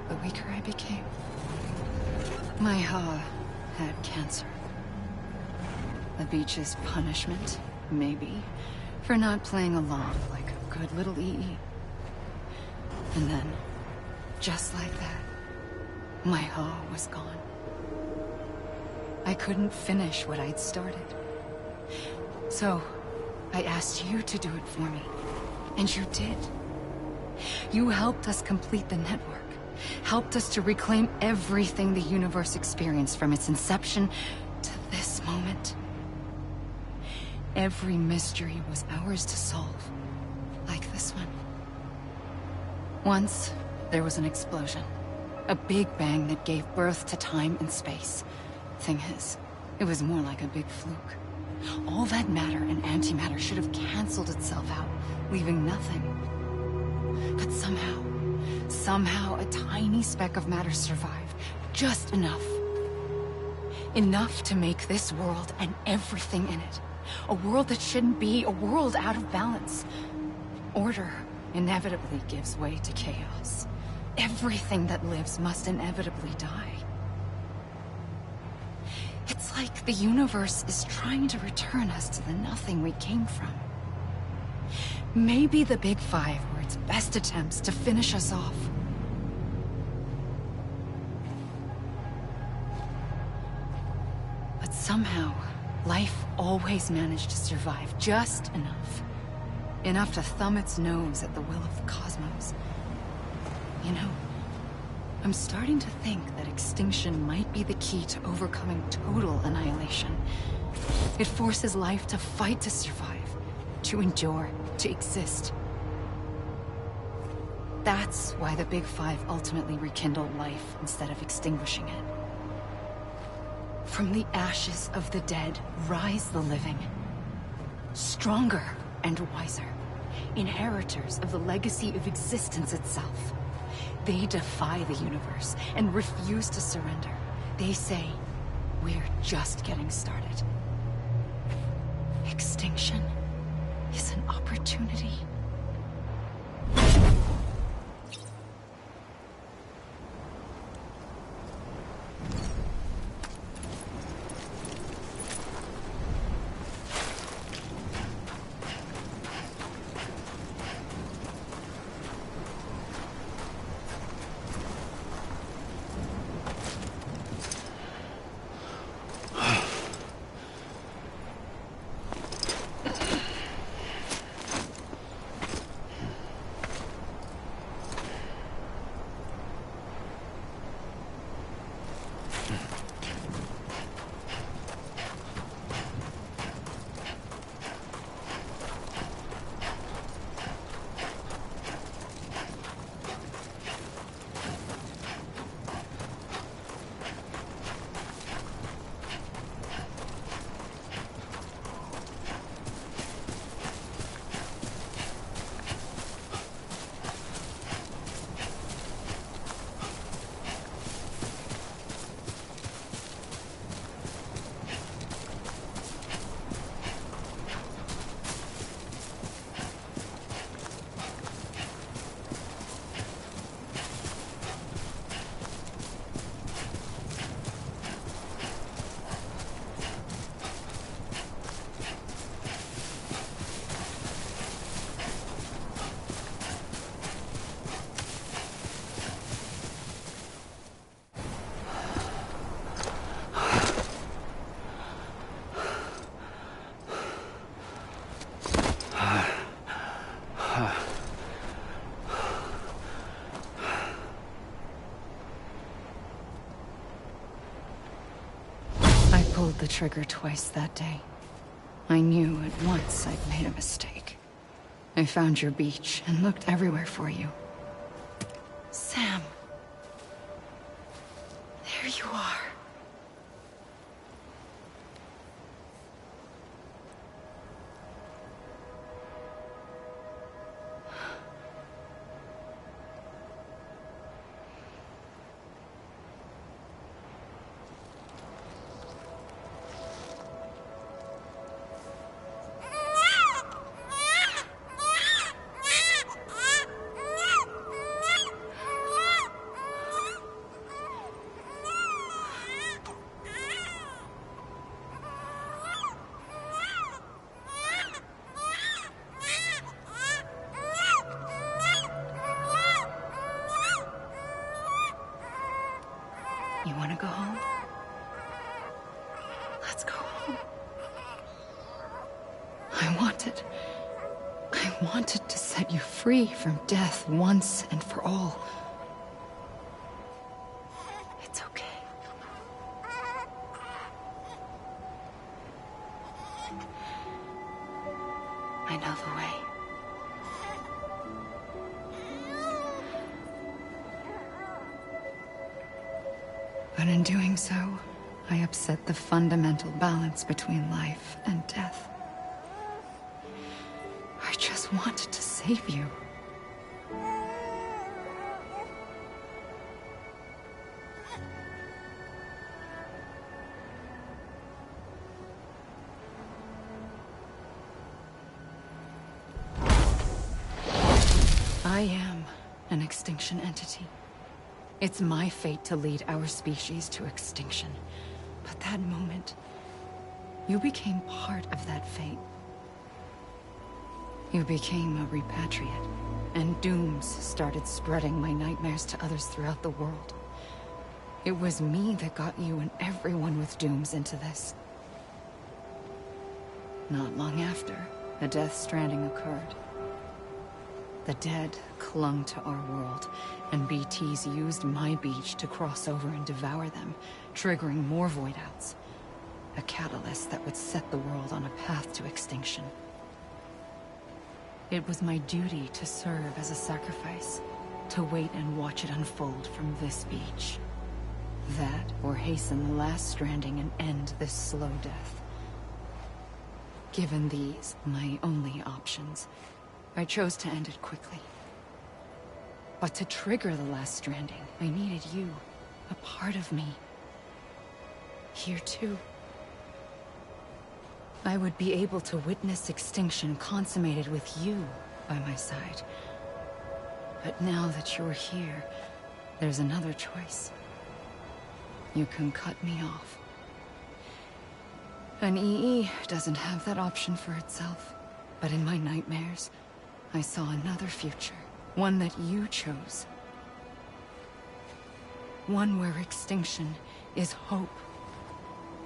the weaker I became. My Ha had cancer. The beach's punishment, maybe, for not playing along like a good little EE. And then, just like that, my Ha was gone. I couldn't finish what I'd started. So, I asked you to do it for me. And you did. You helped us complete the network. Helped us to reclaim everything the universe experienced from its inception to this moment. Every mystery was ours to solve. Like this one. Once, there was an explosion. A big bang that gave birth to time and space. Thing is, it was more like a big fluke. All that matter and antimatter should have canceled itself out, leaving nothing. But somehow a tiny speck of matter survived. Just enough. Enough to make this world and everything in it. A world that shouldn't be, a world out of balance. Order inevitably gives way to chaos. Everything that lives must inevitably die. It's like the universe is trying to return us to the nothing we came from. Maybe the Big Five were its best attempts to finish us off. But somehow, life always managed to survive just enough. Enough to thumb its nose at the will of the cosmos. You know, I'm starting to think that extinction might be the key to overcoming total annihilation. It forces life to fight to survive, to endure, to exist. That's why the Big Five ultimately rekindled life instead of extinguishing it. From the ashes of the dead rise the living. Stronger and wiser. Inheritors of the legacy of existence itself. They defy the universe and refuse to surrender. They say, we're just getting started. Extinction is an opportunity. pulled the trigger twice that day. I knew at once I'd made a mistake. I found your beach and looked everywhere for you. Sam. There you are. You want to go home? Let's go home. I wanted to set you free from death once and for all. It's okay. I know the way. But in doing so, I upset the fundamental balance between life and death. I just wanted to save you. I am an extinction entity. It's my fate to lead our species to extinction. But that moment, you became part of that fate. You became a repatriate, and dooms started spreading my nightmares to others throughout the world. It was me that got you and everyone with dooms into this. Not long after, a death stranding occurred. The dead clung to our world, and BTs used my beach to cross over and devour them, triggering more void outs. A catalyst that would set the world on a path to extinction. It was my duty to serve as a sacrifice, to wait and watch it unfold from this beach. That, or hasten the last stranding and end this slow death. Given these, my only options, I chose to end it quickly. But to trigger the last stranding, I needed you, a part of me. Here too. I would be able to witness extinction consummated with you by my side. But now that you're here, there's another choice. You can cut me off. An EE doesn't have that option for itself. But in my nightmares, I saw another future. One that you chose. One where extinction is hope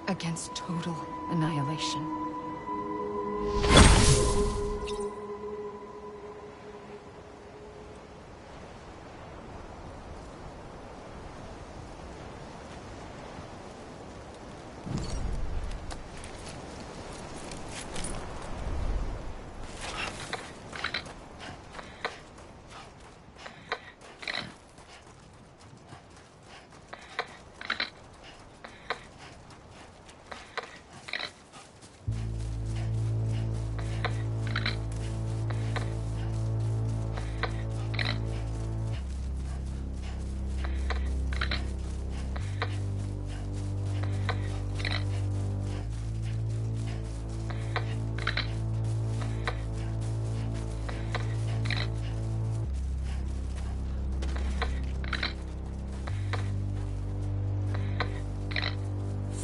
against total annihilation.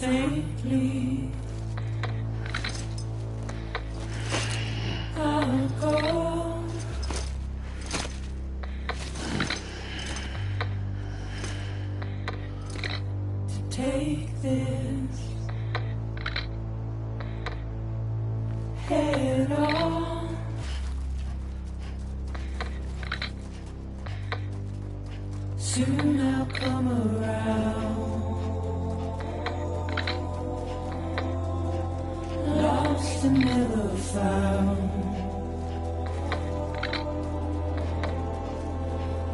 Safely, I'll go. To take this head on. Soon I'll come around. lost and never found,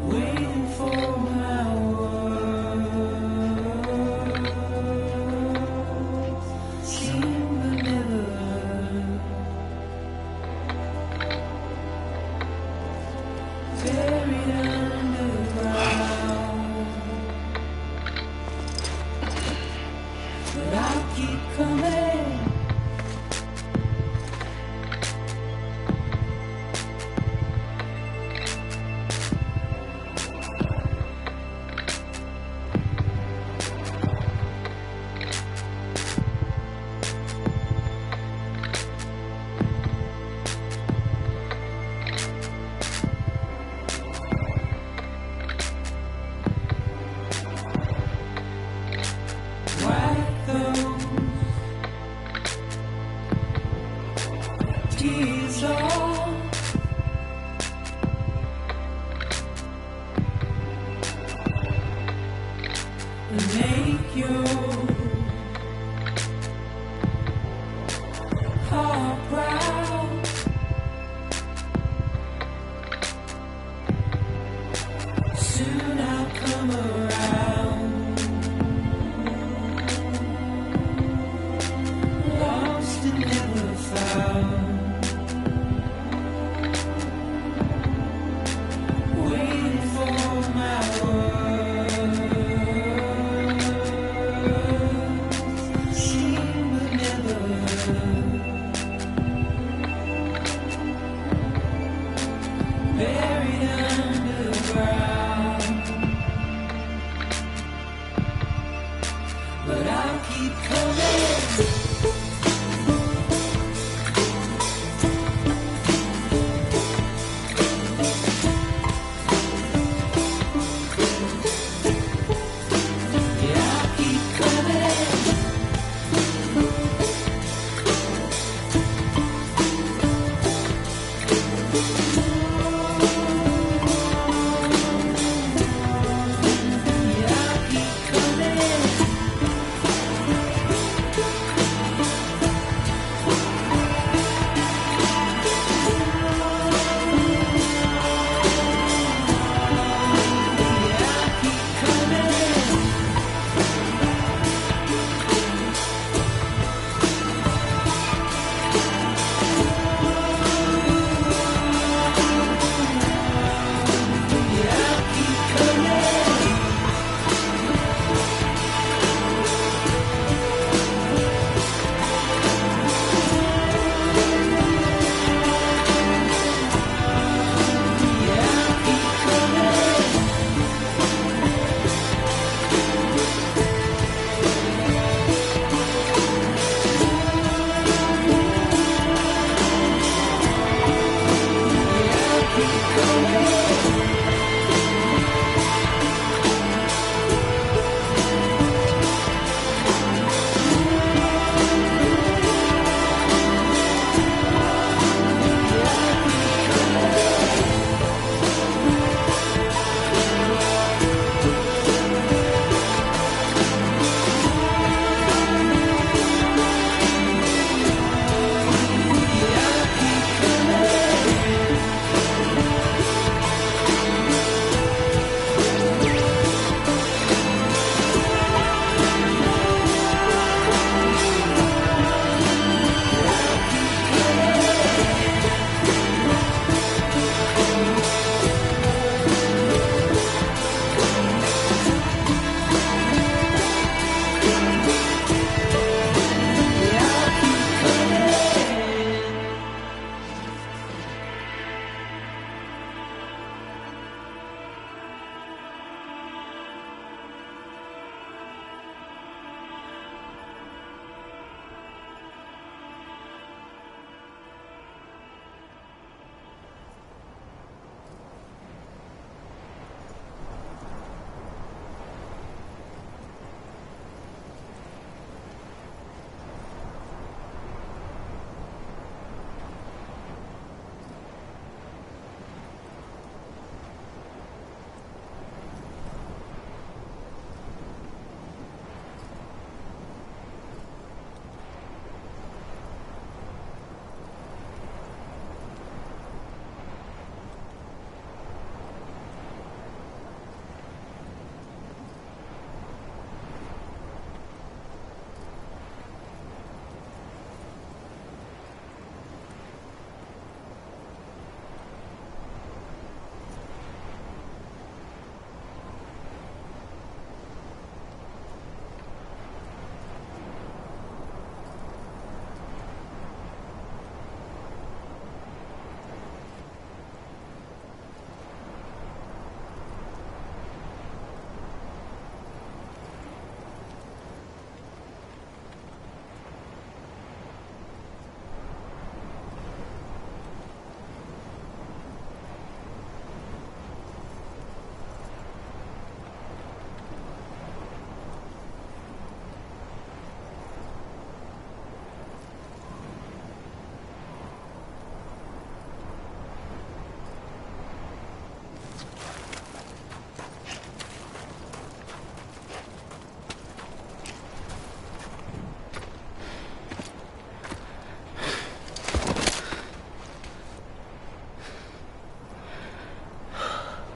waiting for my words, seen but never heard, buried underground, but I'll keep coming. Wipe those tears off, and make your heart proud. Soon I'll come around. Lost and never found, waiting for my words,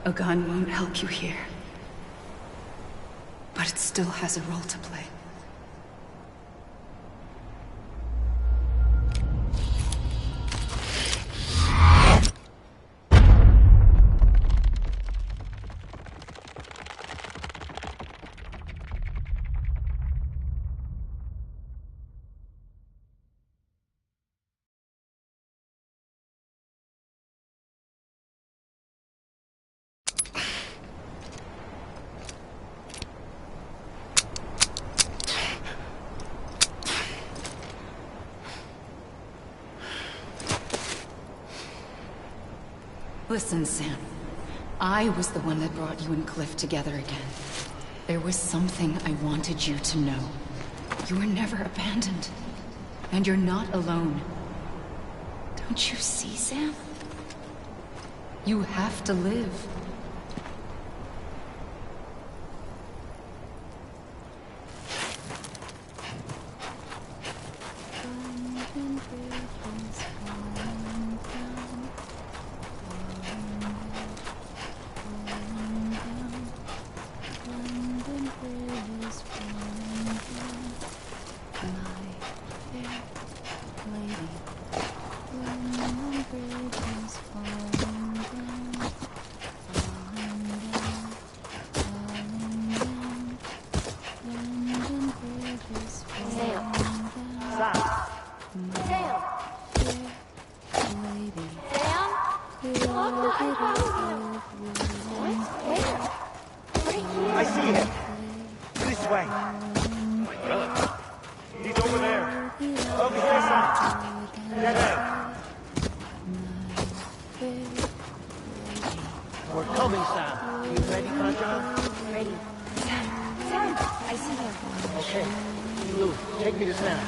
A gun won't help you here. But it still has a role to play. Listen, Sam. I was the one that brought you and Cliff together again. There was something I wanted you to know. You were never abandoned. And you're not alone. Don't you see, Sam? You have to live. I see him. This way. He's over there. Over here, son. That way. We're coming, Sam. You ready for a job? Ready. Sam, I see him. Okay. Lou, take me to Sam.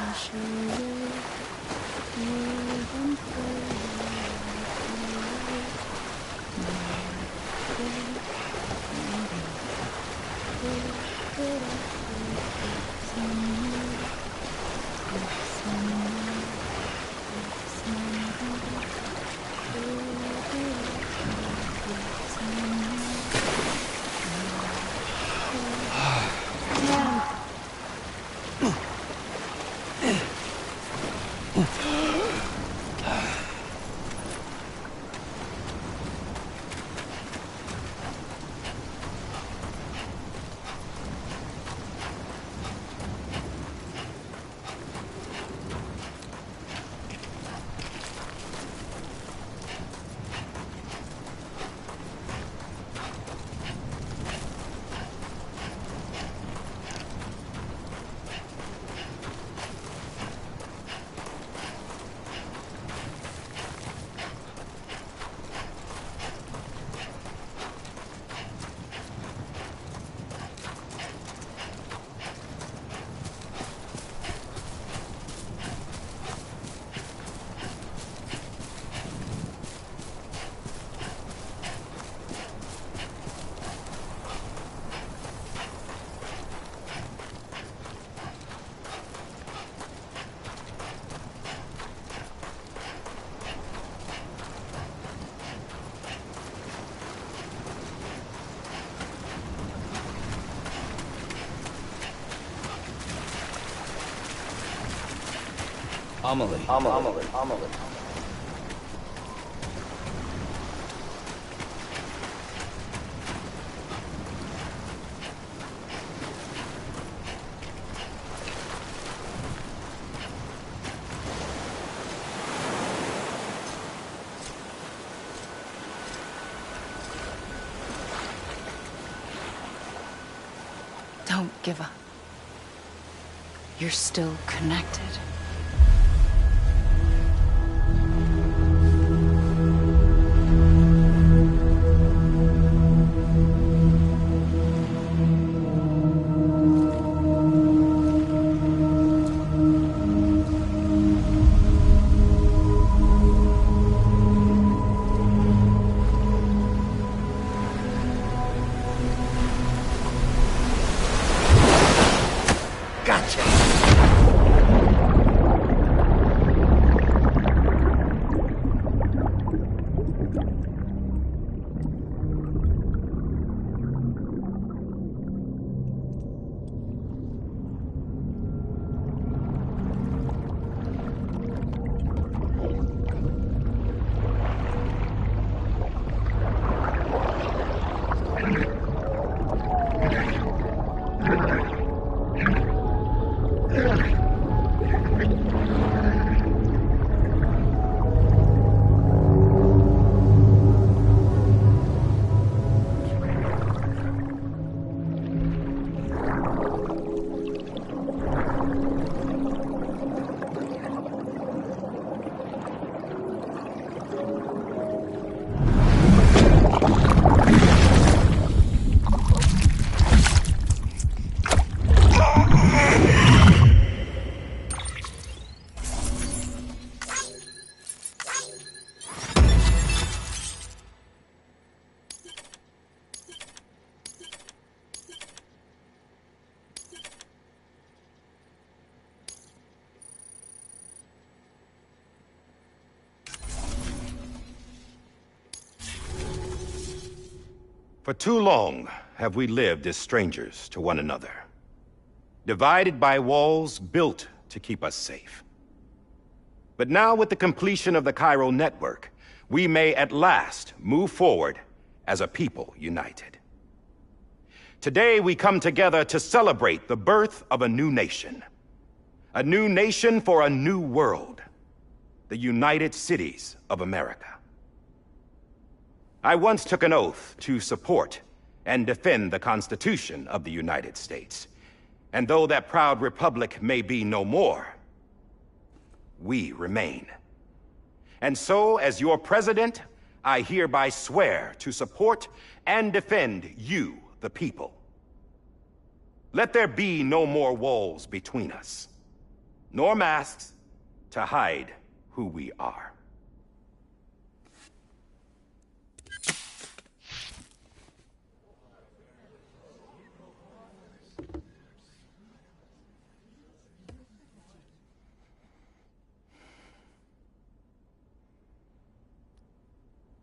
Amelie. Don't give up. You're still connected. Gotcha. For too long have we lived as strangers to one another, divided by walls built to keep us safe. But now, with the completion of the chiral network, we may at last move forward as a people united. Today, we come together to celebrate the birth of a new nation. A new nation for a new world. The United Cities of America. I once took an oath to support and defend the Constitution of the United States. And though that proud republic may be no more, we remain. And so, as your president, I hereby swear to support and defend you, the people. Let there be no more walls between us, nor masks to hide who we are.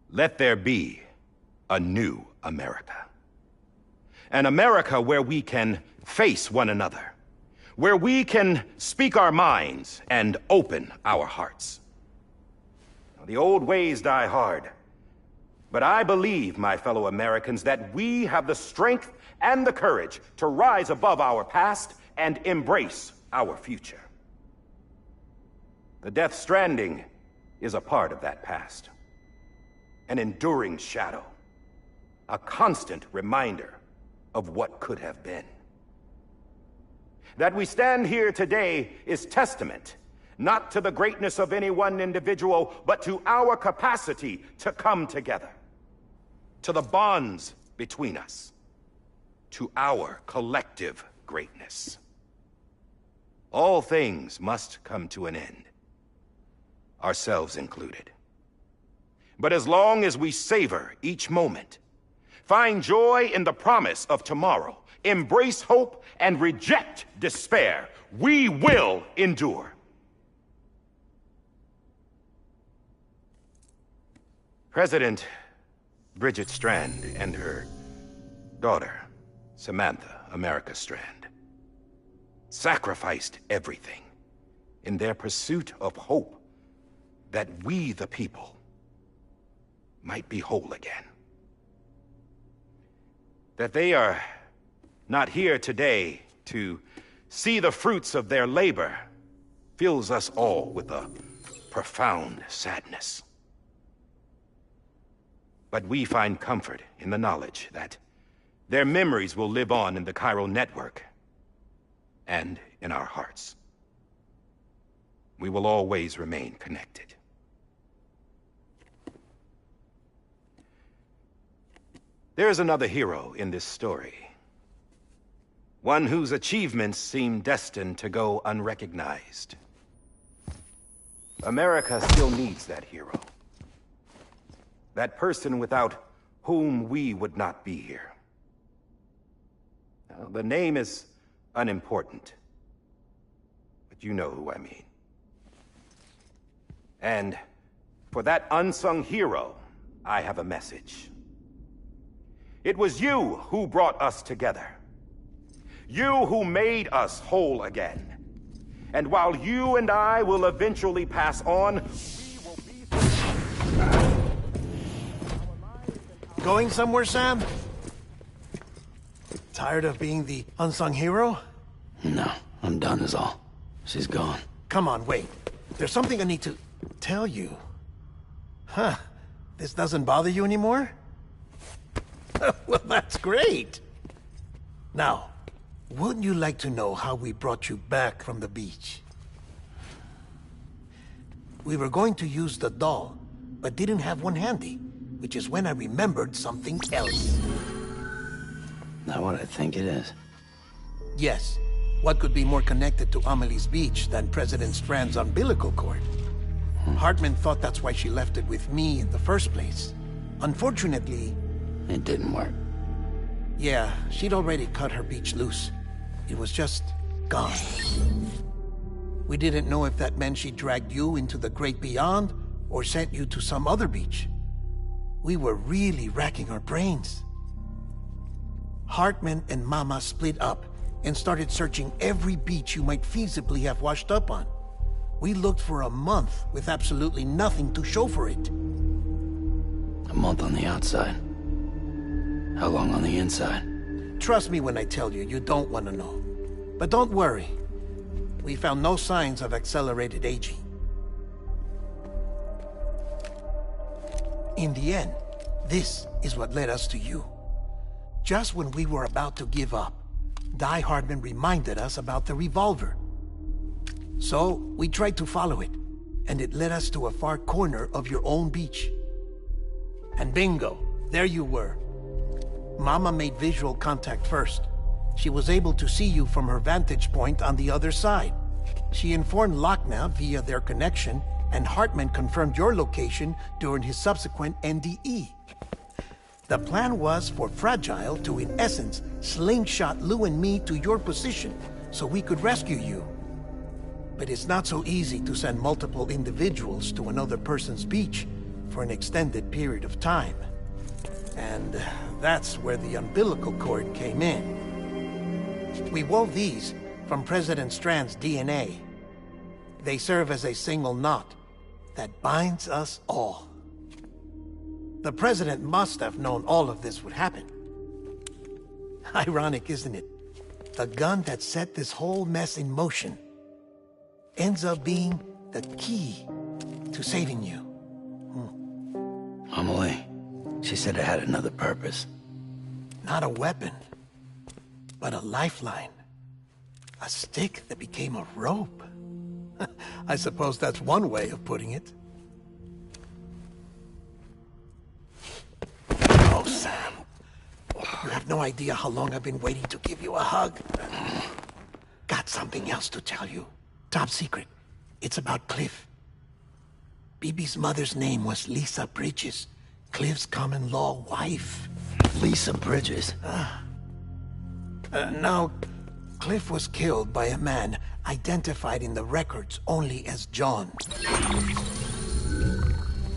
Let there be a new America. An America where we can face one another, where we can speak our minds and open our hearts. Now, the old ways die hard, but I believe, my fellow Americans, that we have the strength and the courage to rise above our past and embrace our future. The Death Stranding is a part of that past. An enduring shadow, a constant reminder of what could have been. That we stand here today is testament, not to the greatness of any one individual, but to our capacity to come together, to the bonds between us, to our collective greatness. All things must come to an end, ourselves included. But as long as we savor each moment, find joy in the promise of tomorrow, embrace hope, and reject despair, we will endure. President Bridget Strand and her daughter, Samantha America Strand, sacrificed everything in their pursuit of hope that we, the people, might be whole again. That they are not here today to see the fruits of their labor fills us all with a profound sadness. But we find comfort in the knowledge that their memories will live on in the chiral network and in our hearts. We will always remain connected. There is another hero in this story. One whose achievements seem destined to go unrecognized. America still needs that hero. That person without whom we would not be here. Now, the name is unimportant, but you know who I mean. And for that unsung hero, I have a message. It was you who brought us together. You who made us whole again. And while you and I will eventually pass on, we will be... Going somewhere, Sam? Tired of being the unsung hero? No, I'm done is all. She's gone. Come on, wait. There's something I need to tell you. Huh. This doesn't bother you anymore? Well, that's great. Now, wouldn't you like to know how we brought you back from the beach? We were going to use the doll, but didn't have one handy, which is when I remembered something else. Not what I think it is. Yes. What could be more connected to Amelie's beach than President Strand's umbilical cord? Hartman thought that's why she left it with me in the first place. Unfortunately... It didn't work. Yeah, she'd already cut her beach loose. It was just gone. We didn't know if that meant she dragged you into the great beyond, or sent you to some other beach. We were really racking our brains. Hartman and Mama split up and started searching every beach you might feasibly have washed up on. We looked for a month with absolutely nothing to show for it. A month on the outside. How long on the inside? Trust me when I tell you, you don't want to know. But don't worry. We found no signs of accelerated aging. In the end, this is what led us to you. Just when we were about to give up, Die Hardman reminded us about the revolver. So, we tried to follow it, and it led us to a far corner of your own beach. And bingo, there you were. Mama made visual contact first. She was able to see you from her vantage point on the other side. She informed Lochner via their connection, and Hartman confirmed your location during his subsequent NDE. The plan was for Fragile to, in essence, slingshot Lou and me to your position so we could rescue you. But it's not so easy to send multiple individuals to another person's beach for an extended period of time. And that's where the umbilical cord came in. We wove these from President Strand's DNA. They serve as a single knot that binds us all. The President must have known all of this would happen. Ironic, isn't it? The gun that set this whole mess in motion ends up being the key to saving you. Amelie, she said it had another purpose. Not a weapon, but a lifeline. A stick that became a rope. I suppose that's one way of putting it. Oh, Sam. You have no idea how long I've been waiting to give you a hug. Got something else to tell you. Top secret. It's about Cliff. Bibi's mother's name was Lisa Bridges, Cliff's common-law wife. Lisa Bridges? Now, Cliff was killed by a man identified in the records only as John.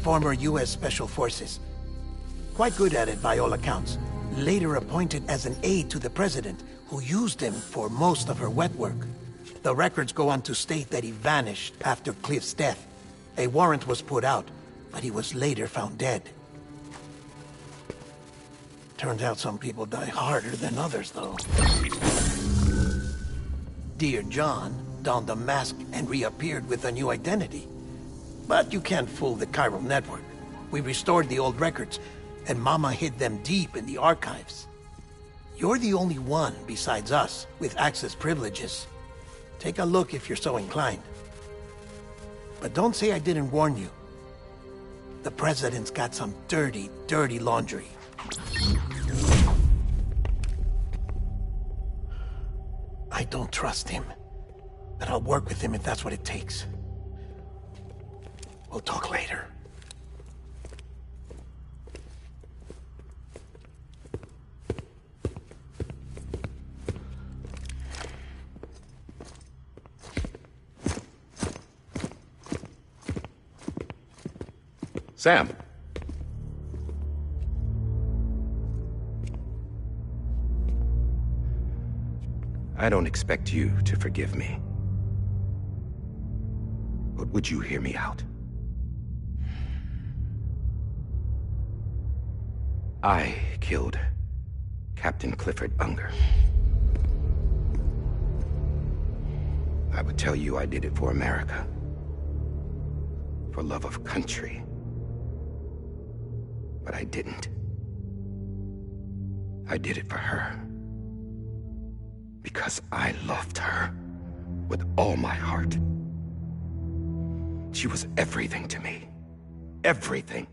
Former U.S. Special Forces. Quite good at it by all accounts. Later appointed as an aide to the president, who used him for most of her wet work. The records go on to state that he vanished after Cliff's death. A warrant was put out, but he was later found dead. Turns out some people die harder than others, though. Dear John donned a mask and reappeared with a new identity. But you can't fool the chiral network. We restored the old records, and Mama hid them deep in the archives. You're the only one, besides us, with access privileges. Take a look if you're so inclined. But don't say I didn't warn you. The President's got some dirty, dirty laundry. I don't trust him, but I'll work with him if that's what it takes. We'll talk later. Sam. I don't expect you to forgive me. But would you hear me out? I killed Captain Clifford Unger. I would tell you I did it for America. For love of country. But I didn't. I did it for her. Because I loved her with all my heart. She was everything to me. Everything.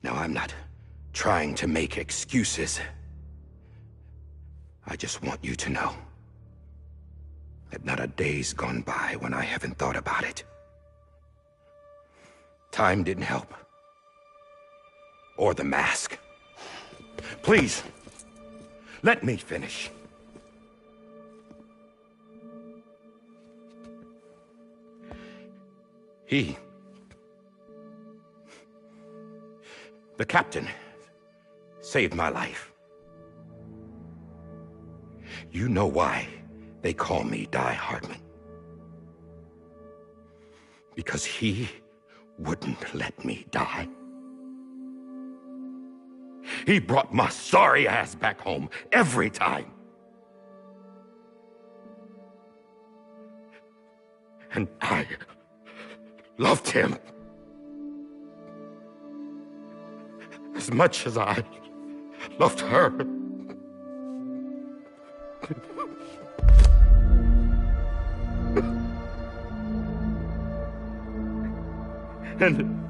Now, I'm not trying to make excuses. I just want you to know that not a day's gone by when I haven't thought about it. Time didn't help. Or the mask. Please, let me finish. The captain saved my life. You know why they call me Die Hardman. Because he wouldn't let me die. He brought my sorry ass back home every time. And I loved him as much as I loved her. And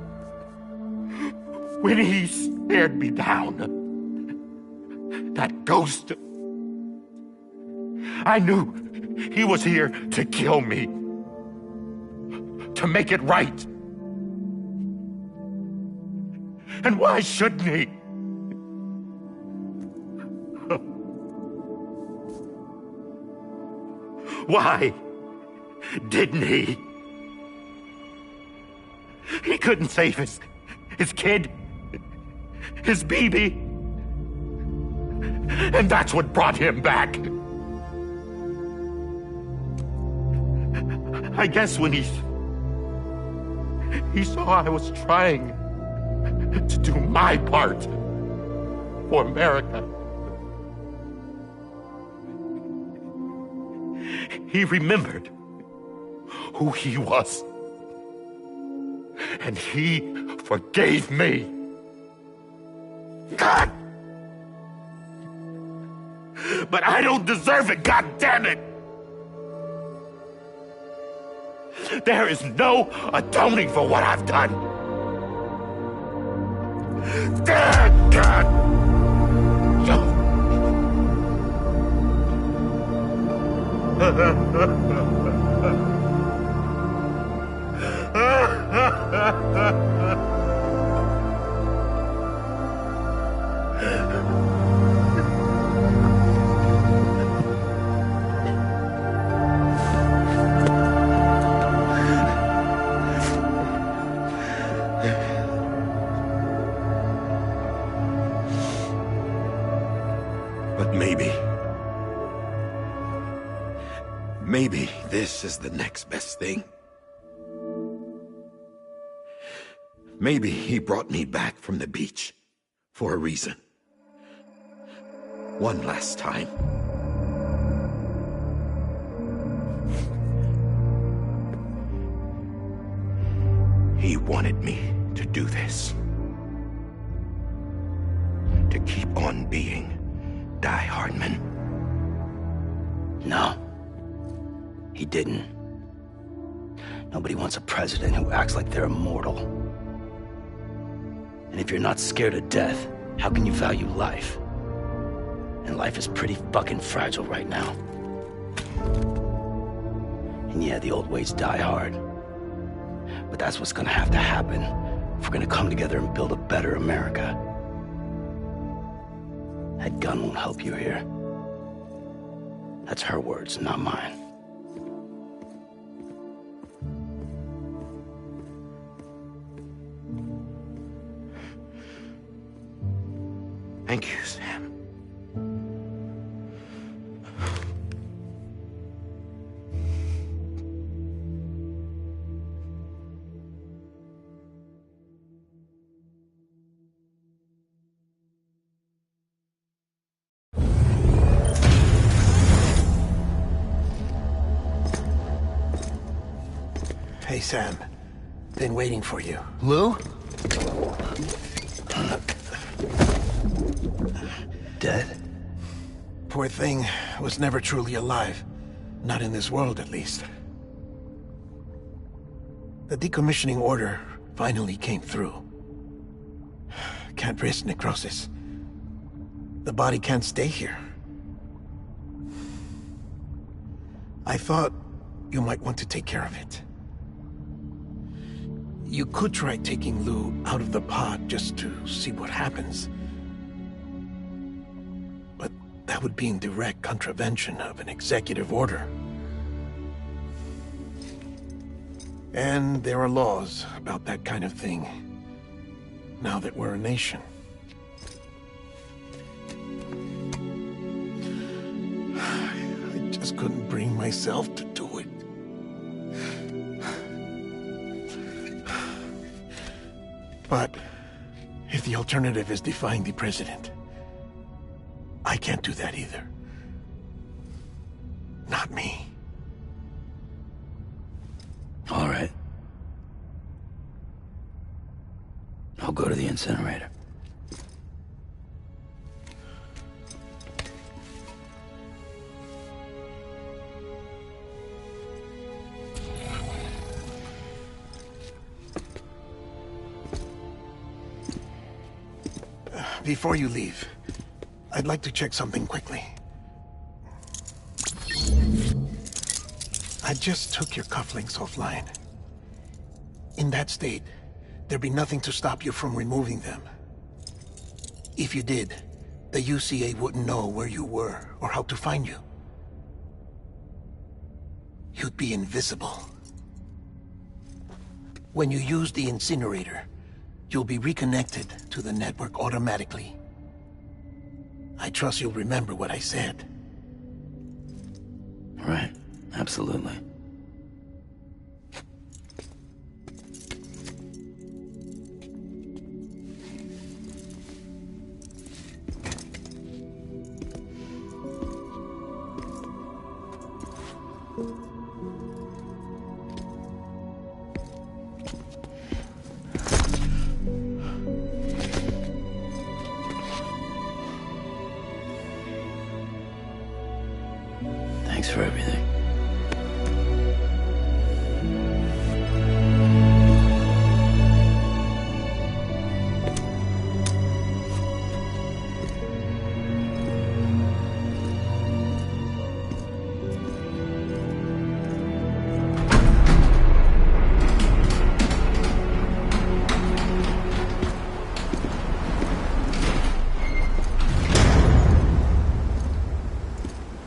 when he stared me down, that ghost, I knew he was here to kill me, to make it right. And why shouldn't he? Why didn't he? He couldn't save his kid, his baby. And that's what brought him back. I guess when he saw I was trying to do my part for America, he remembered who he was. And he forgave me. God! But I don't deserve it, God damn it! There is no atoning for what I've done. God! But maybe this is the next best thing. Maybe he brought me back from the beach for a reason. One last time. He wanted me to do this. To keep on being Die Hardman. No. He didn't. Nobody wants a president who acts like they're immortal. And if you're not scared of death, how can you value life? And life is pretty fucking fragile right now. And yeah, the old ways die hard. But that's what's gonna have to happen if we're gonna come together and build a better America. That gun won't help you here. That's her words, not mine. Thank you, Sam. Hey, Sam. Been waiting for you. Lou? Dead? Poor thing was never truly alive. Not in this world, at least. The decommissioning order finally came through. Can't risk necrosis. The body can't stay here. I thought you might want to take care of it. You could try taking Lou out of the pod just to see what happens. But that would be in direct contravention of an executive order. And there are laws about that kind of thing, now that we're a nation. just couldn't bring myself to do it. But if the alternative is defying the president, I can't do that either. Not me. All right. I'll go to the incinerator. Before you leave, I'd like to check something quickly. I just took your cufflinks offline. In that state, there'd be nothing to stop you from removing them. If you did, the UCA wouldn't know where you were or how to find you. You'd be invisible. When you use the incinerator, you'll be reconnected to the network automatically. I trust you'll remember what I said. Right. Absolutely. Thanks for everything.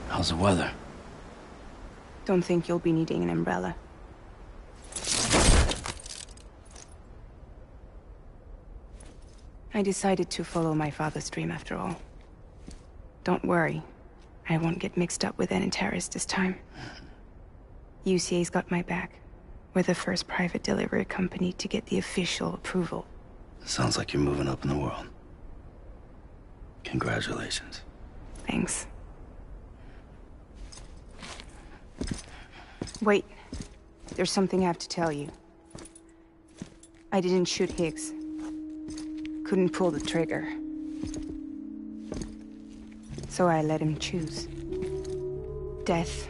How's the weather? Don't think you'll be needing an umbrella. I decided to follow my father's dream after all. Don't worry, I won't get mixed up with any terrorists this time. UCA's got my back. We're the first private delivery company to get the official approval. Sounds like you're moving up in the world. Congratulations. Thanks. Wait. There's something I have to tell you. I didn't shoot Higgs. Couldn't pull the trigger. So I let him choose. Death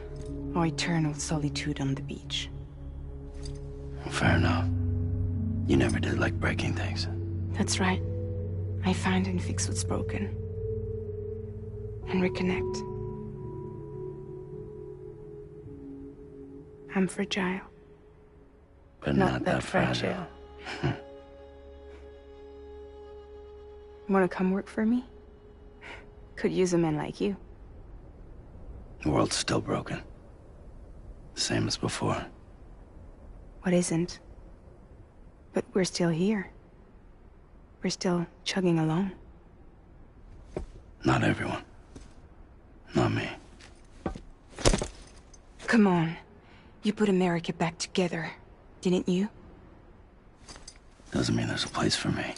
or eternal solitude on the beach. Fair enough. You never did like breaking things. That's right. I find and fix what's broken. And reconnect. I'm fragile. But not that fragile. Wanna come work for me? Could use a man like you. The world's still broken. Same as before. What isn't? But we're still here. We're still chugging along. Not everyone. Not me. Come on. You put America back together, didn't you? Doesn't mean there's a place for me.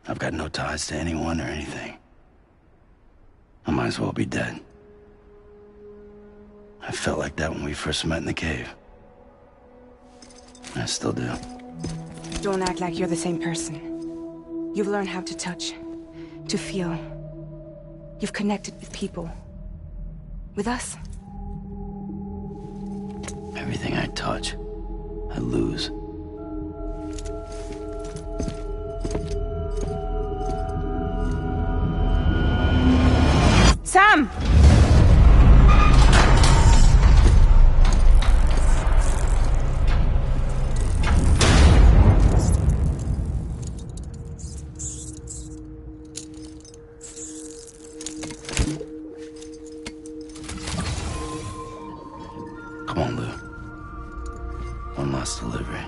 I've got no ties to anyone or anything. I might as well be dead. I felt like that when we first met in the cave. I still do. Don't act like you're the same person. You've learned how to touch, to feel. You've connected with people. With us. Everything I touch, I lose. Sam! Come on, Lou. One last delivery.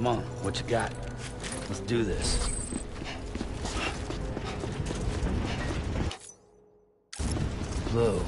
Come on, what you got? Let's do this. Blue.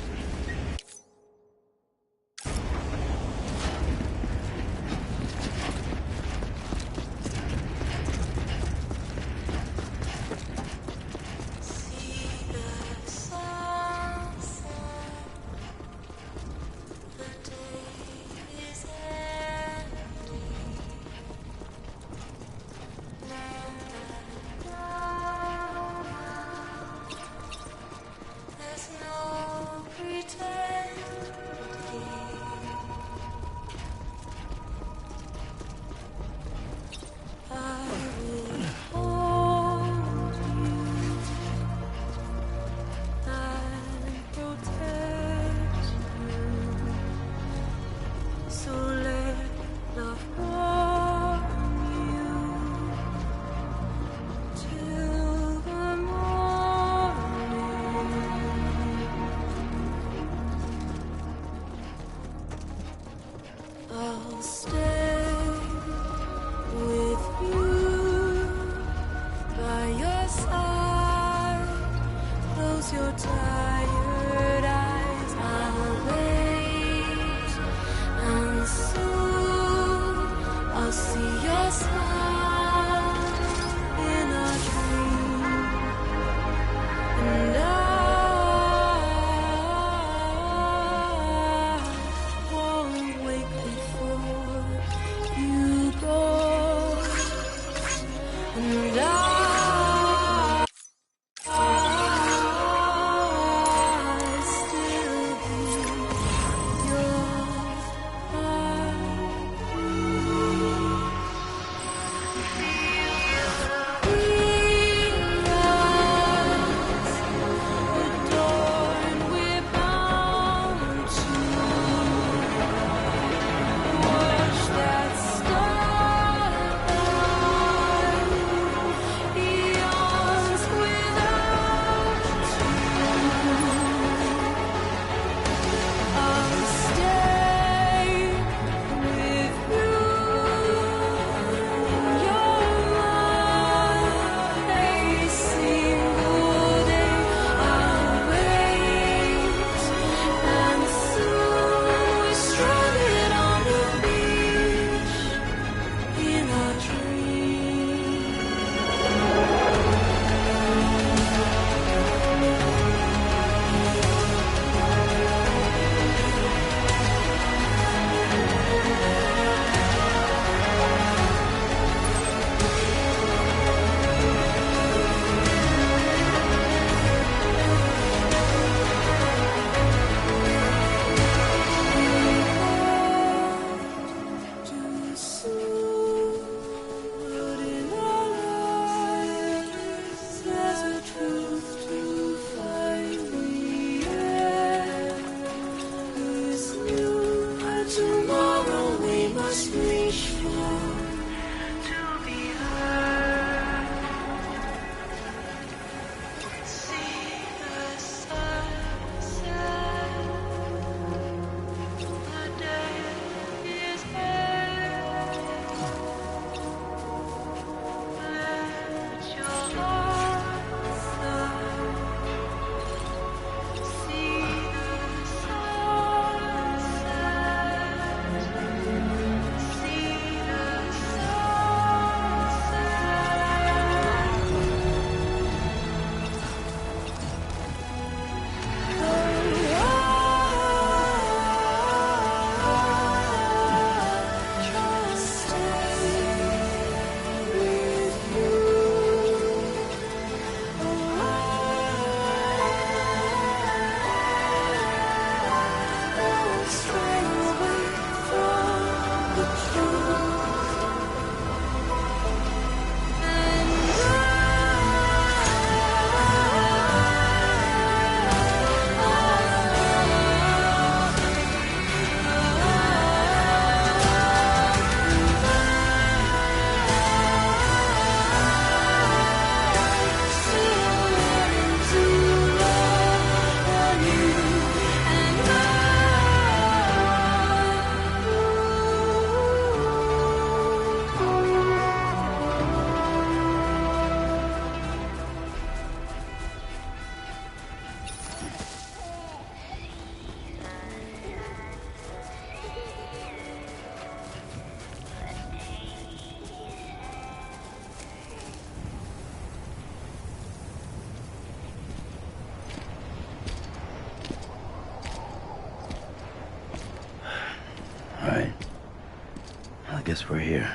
guess we're here.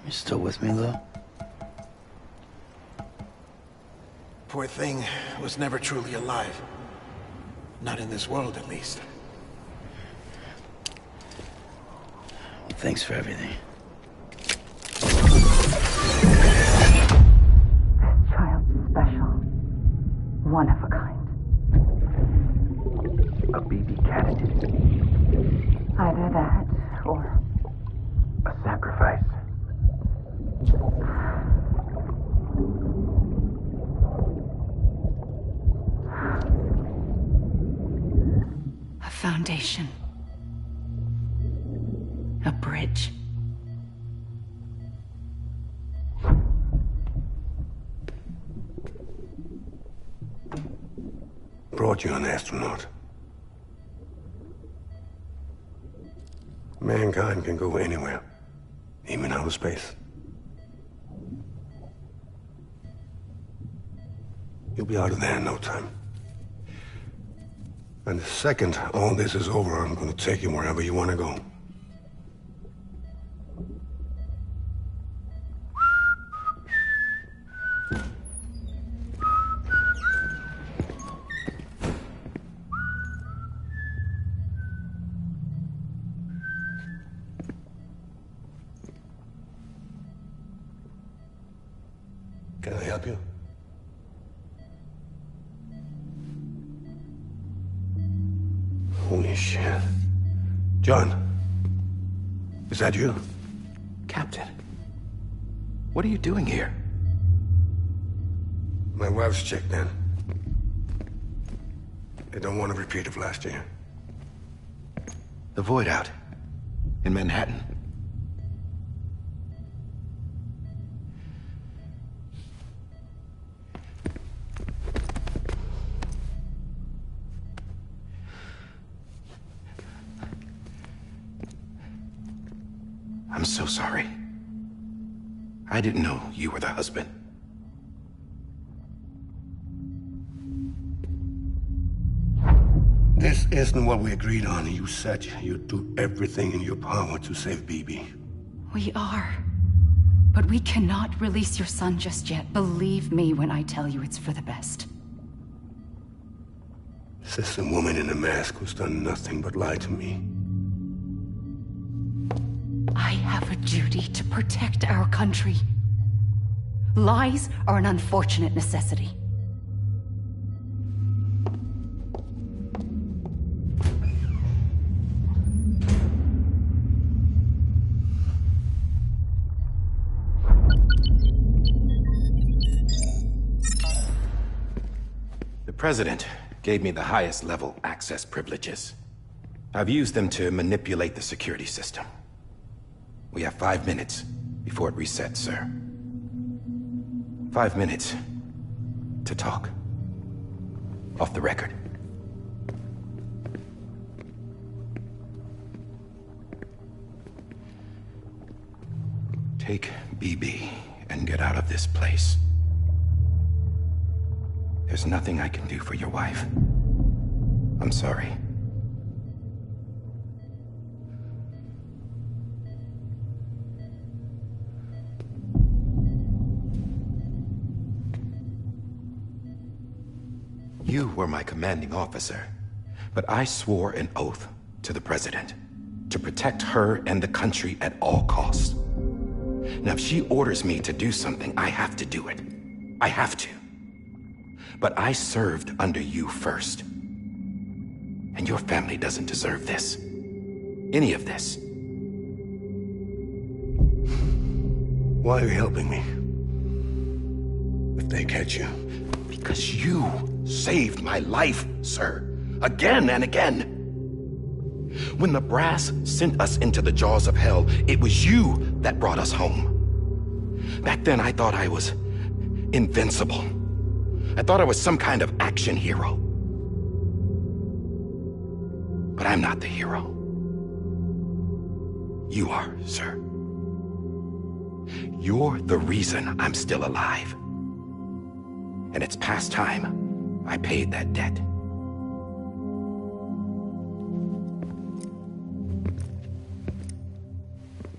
You still with me, though? Poor thing was never truly alive. Not in this world, at least. Well, thanks for everything. Child special. One of a kind. A BB candidate. Either that, or a sacrifice. A foundation. A bridge. Brought you an astronaut. Mankind can go anywhere, even outer space. You'll be out of there in no time. And the second all this is over, I'm gonna take you wherever you wanna go. Can I help you? Holy shit. John, is that you? Captain, what are you doing here? My wife's checked in. They don't want a repeat of last year. The Void out in Manhattan. I'm so sorry. I didn't know you were the husband. This isn't what we agreed on. You said you'd do everything in your power to save BB. We are. But we cannot release your son just yet. Believe me when I tell you it's for the best. This is a woman in a mask who's done nothing but lie to me. I have a duty to protect our country. Lies are an unfortunate necessity. The President gave me the highest level access privileges. I've used them to manipulate the security system. We have 5 minutes before it resets, sir. 5 minutes to talk. Off the record. Take BB and get out of this place. There's nothing I can do for your wife. I'm sorry. You were my commanding officer, but I swore an oath to the President to protect her and the country at all costs. Now, if she orders me to do something, I have to do it. I have to. But I served under you first. And your family doesn't deserve this. Any of this. Why are you helping me? If they catch you. Because you saved my life, sir. Again and again. When the brass sent us into the jaws of hell, it was you that brought us home. Back then, I thought I was invincible. I thought I was some kind of action hero. But I'm not the hero. You are, sir. You're the reason I'm still alive. And it's past time I paid that debt.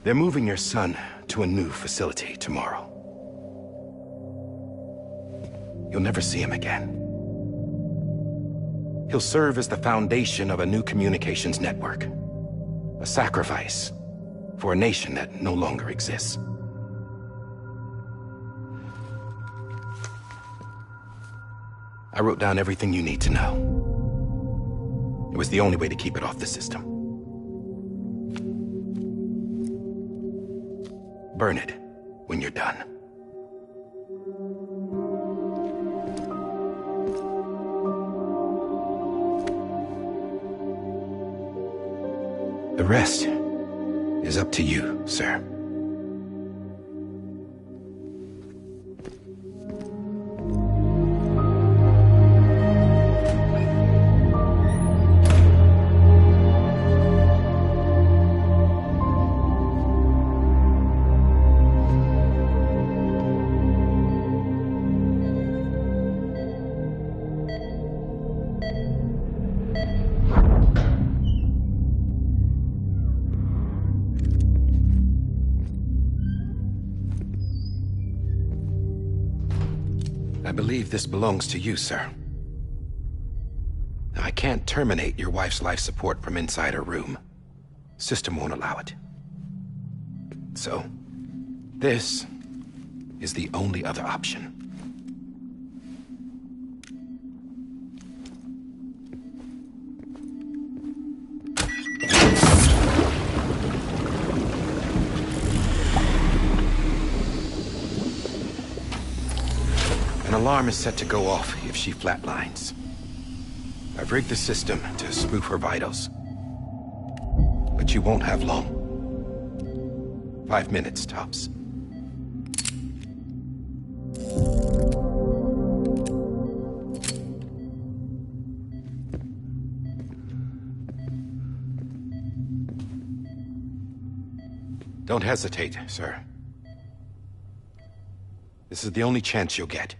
They're moving your son to a new facility tomorrow. You'll never see him again. He'll serve as the foundation of a new communications network. A sacrifice for a nation that no longer exists. I wrote down everything you need to know. It was the only way to keep it off the system. Burn it when you're done. The rest is up to you, sir. I believe this belongs to you, sir. I can't terminate your wife's life support from inside her room. System won't allow it. So, this is the only other option. An alarm is set to go off if she flatlines. I've rigged the system to spoof her vitals. But you won't have long. 5 minutes, tops. Don't hesitate, sir. This is the only chance you'll get.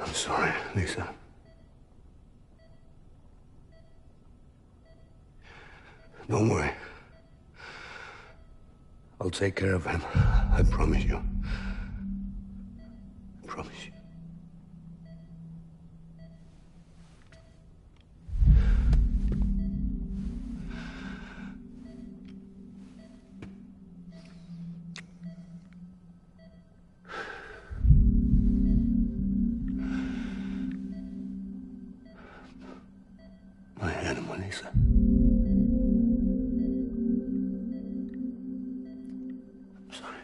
I'm sorry, Lisa. Don't worry. I'll take care of him. I promise you. I promise you. My animal, Lisa. I'm sorry.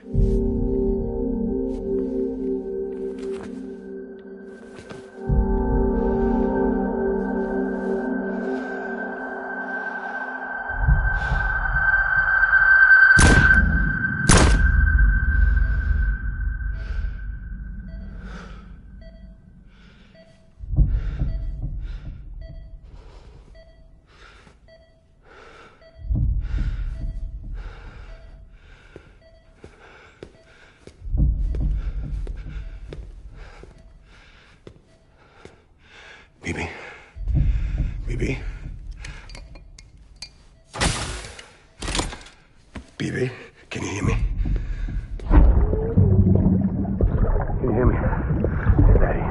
Bibi. Bibi. Bibi, can you hear me? Can you hear me? Daddy.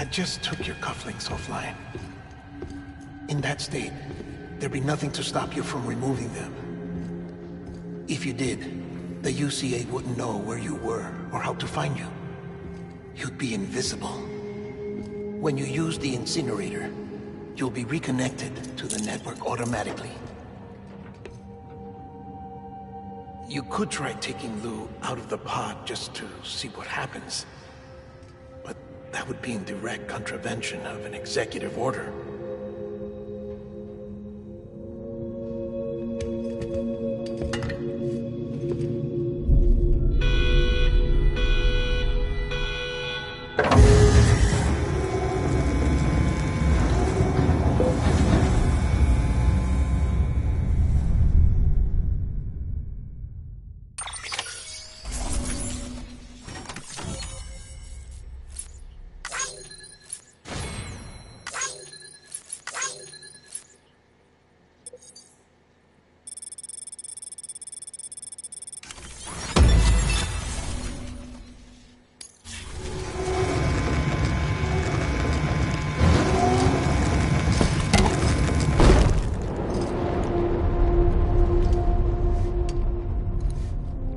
I just took your cufflinks offline. In that state, there'd be nothing to stop you from removing them. If you did, the UCA wouldn't know where you were or how to find you. You'd be invisible. When you use the incinerator, you'll be reconnected to the network automatically. You could try taking Lou out of the pod just to see what happens. But that would be in direct contravention of an executive order.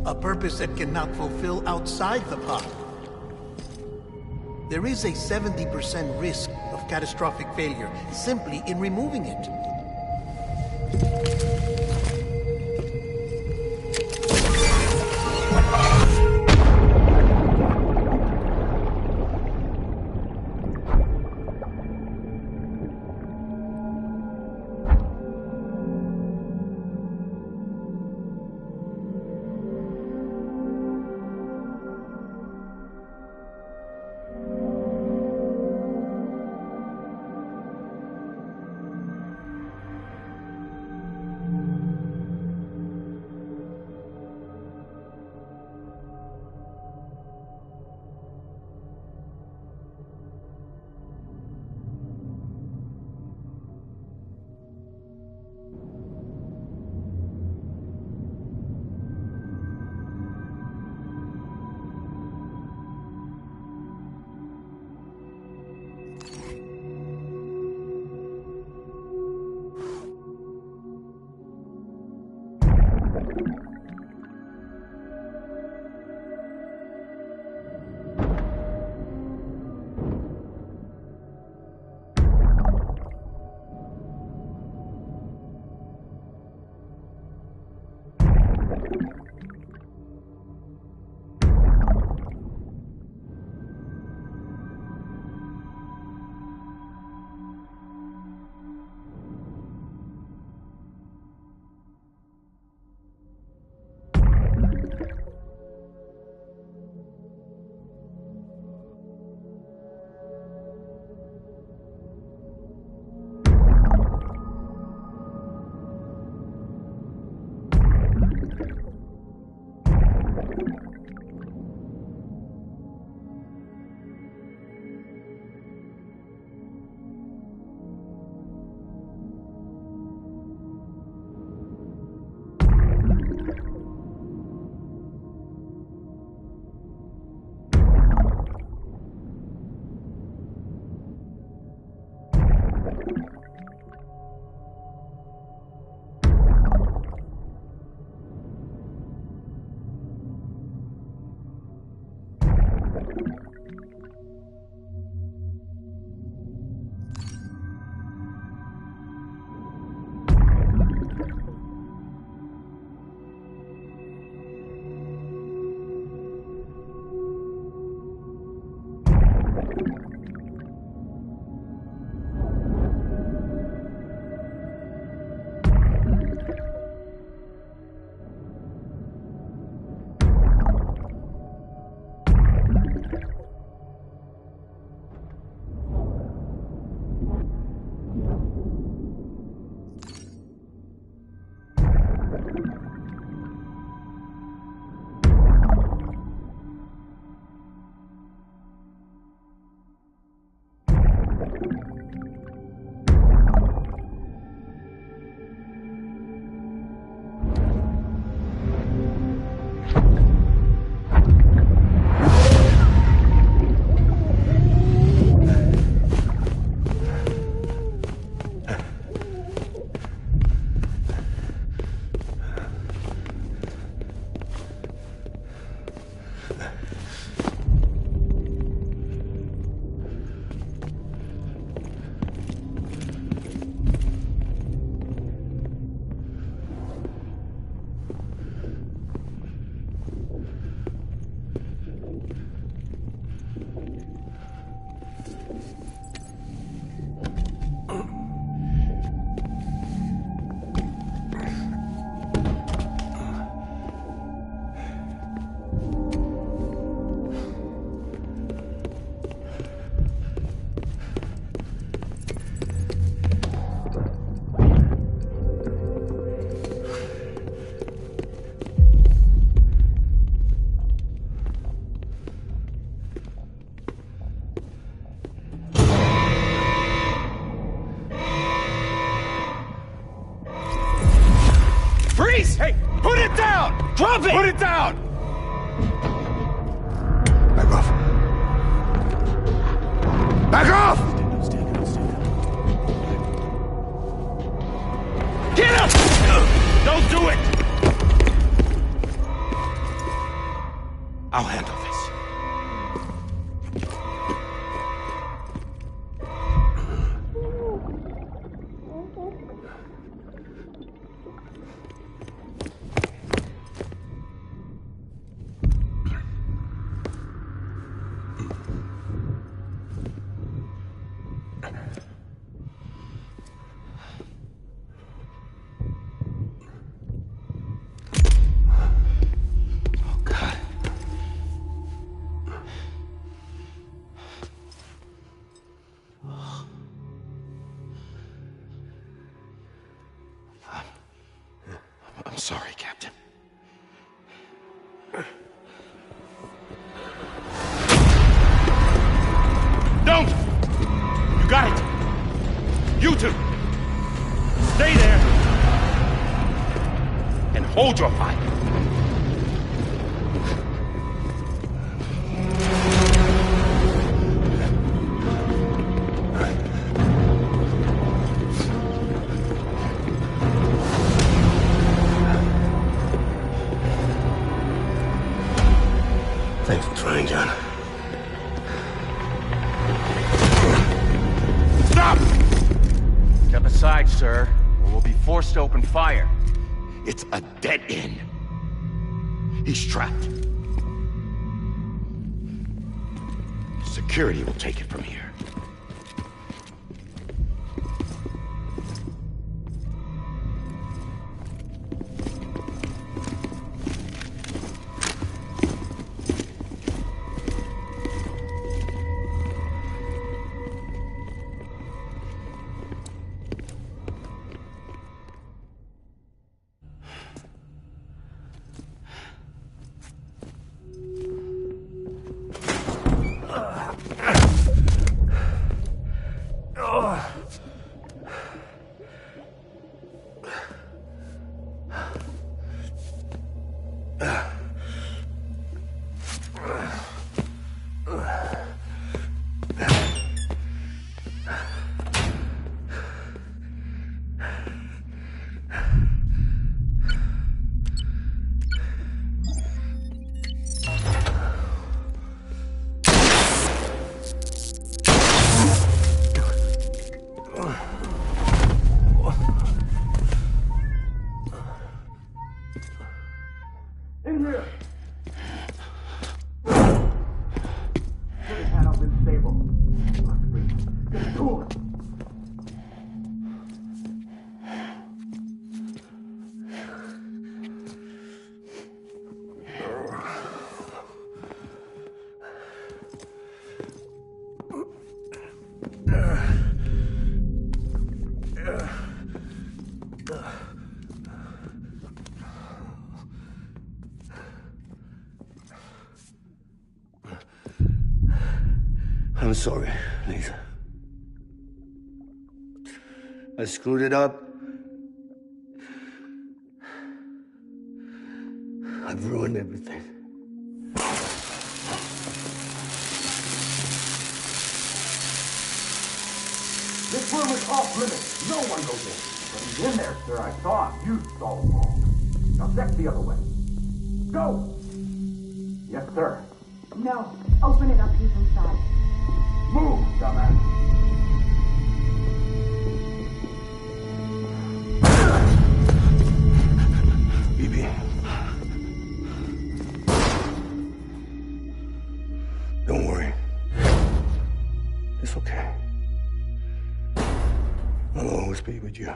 A purpose that cannot fulfill outside the pod. There is a 70% risk of catastrophic failure simply in removing it. Drop it! Put it down! Back off. Back off! Get him! Don't do it! I'll handle this. I'm sorry, Captain. Don't! You got it! You two! Stay there! And hold your fire! Thanks for trying, John. Stop! Step aside, sir, or we'll be forced to open fire. It's a dead end. He's trapped. Security will take it from here. In here! Get his hand up and stable. Get it to him. I'm sorry, Lisa. I screwed it up. I've ruined everything. This room is off limits. No one goes in. But he's in there, sir. I saw him. You saw him wrong. Now check the other way. Go! Yes, sir. No. Open it up. He's inside. Move, dumbass. BB. Don't worry. It's okay. I'll always be with you.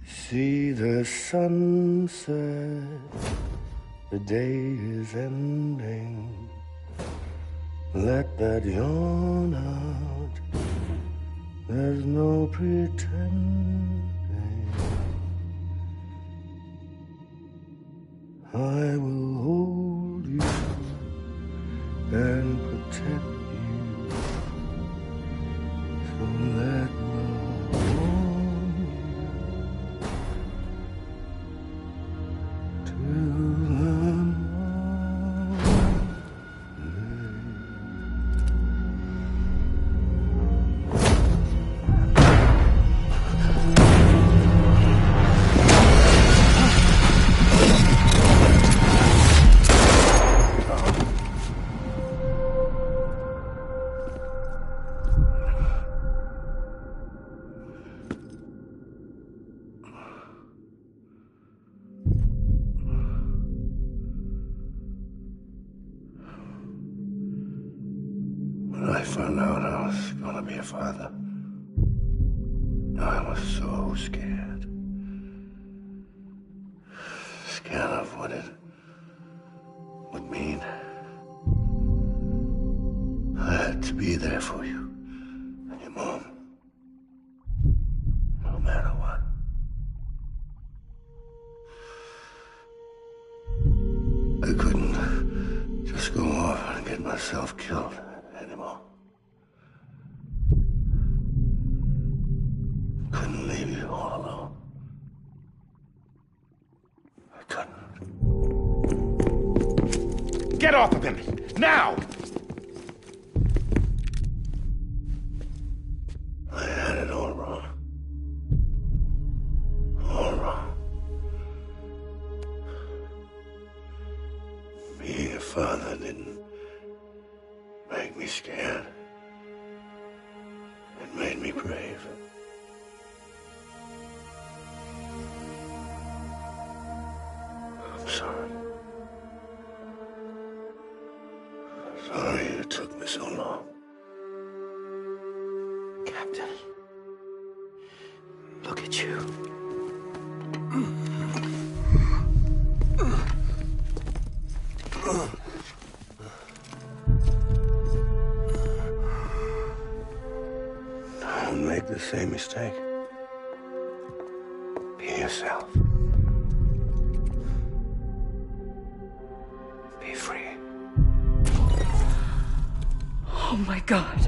See the sunset. The day is ending. Let that yawn out. There's no pretending. I will hold you and protect you. So let love warm you. When I found out I was gonna be a father, I was so scared. Scared of what it would mean. I had to be there for you and your mom, no matter what. I couldn't just go off and get myself killed anymore. Couldn't leave you all alone. I couldn't. Get off of him! Now! I had it all wrong. All wrong. Being a father didn't make me scared. It made me brave. I'm sorry. Sorry it took me so long. Captain, look at you. Don't make the same mistake. Be yourself. Be free. Oh my God.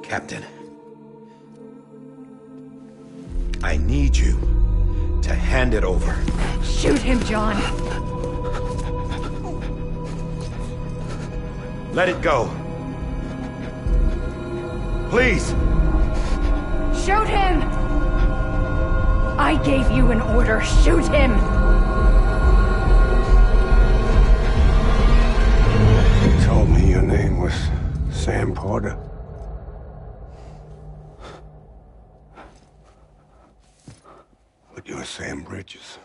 Captain, I need you to hand it over. Shoot him, John. Let it go. Please. Shoot him! I gave you an order. Shoot him! You told me your name was Sam Porter. But you're Sam Bridges.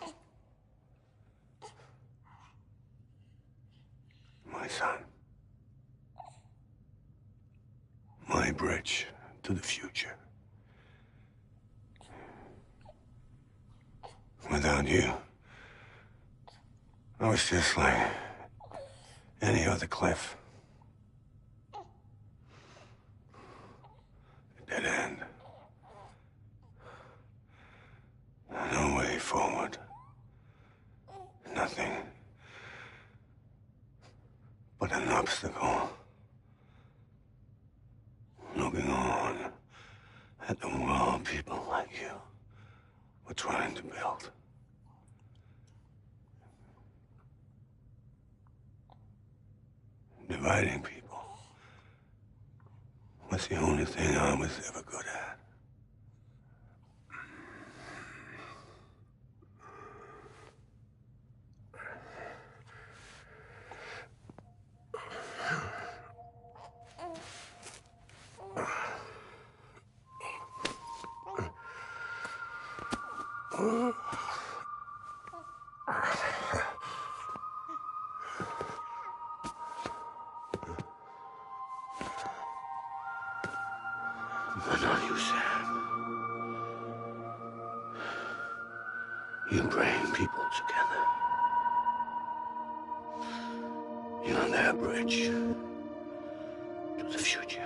My son. My bridge to the future. Without you, I was just like any other Cliff. A dead end. No way forward. Nothing but an obstacle. Looking on at the world people like you were trying to build. Dividing people was the only thing I was ever good at. But not you, Sam. You bring people together. You're their bridge to the future.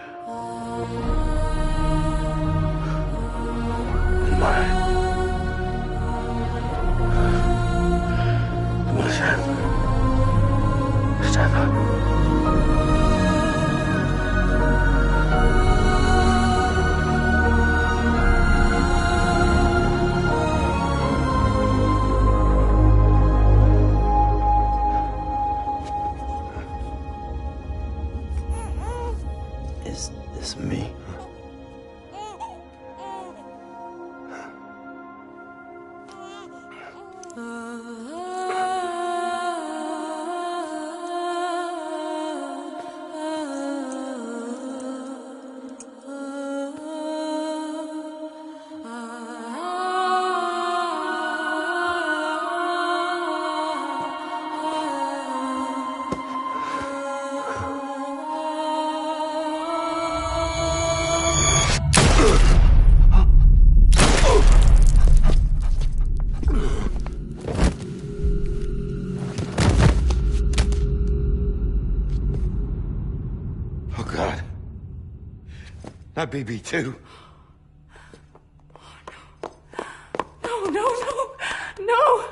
And mine. Come on, Sam. Stand up. Is this me? Oh, God. Not BB2. No, no, no, no!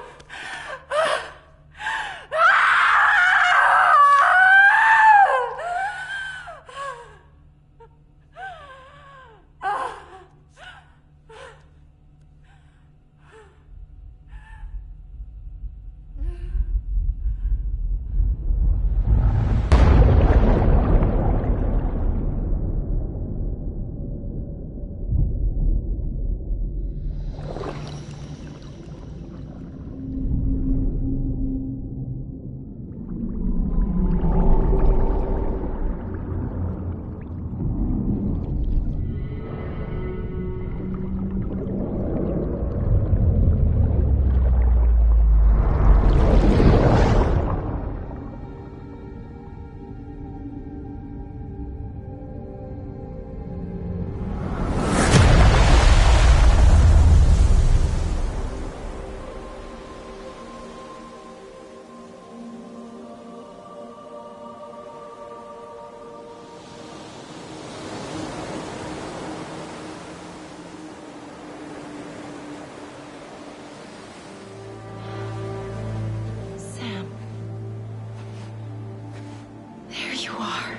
There you are.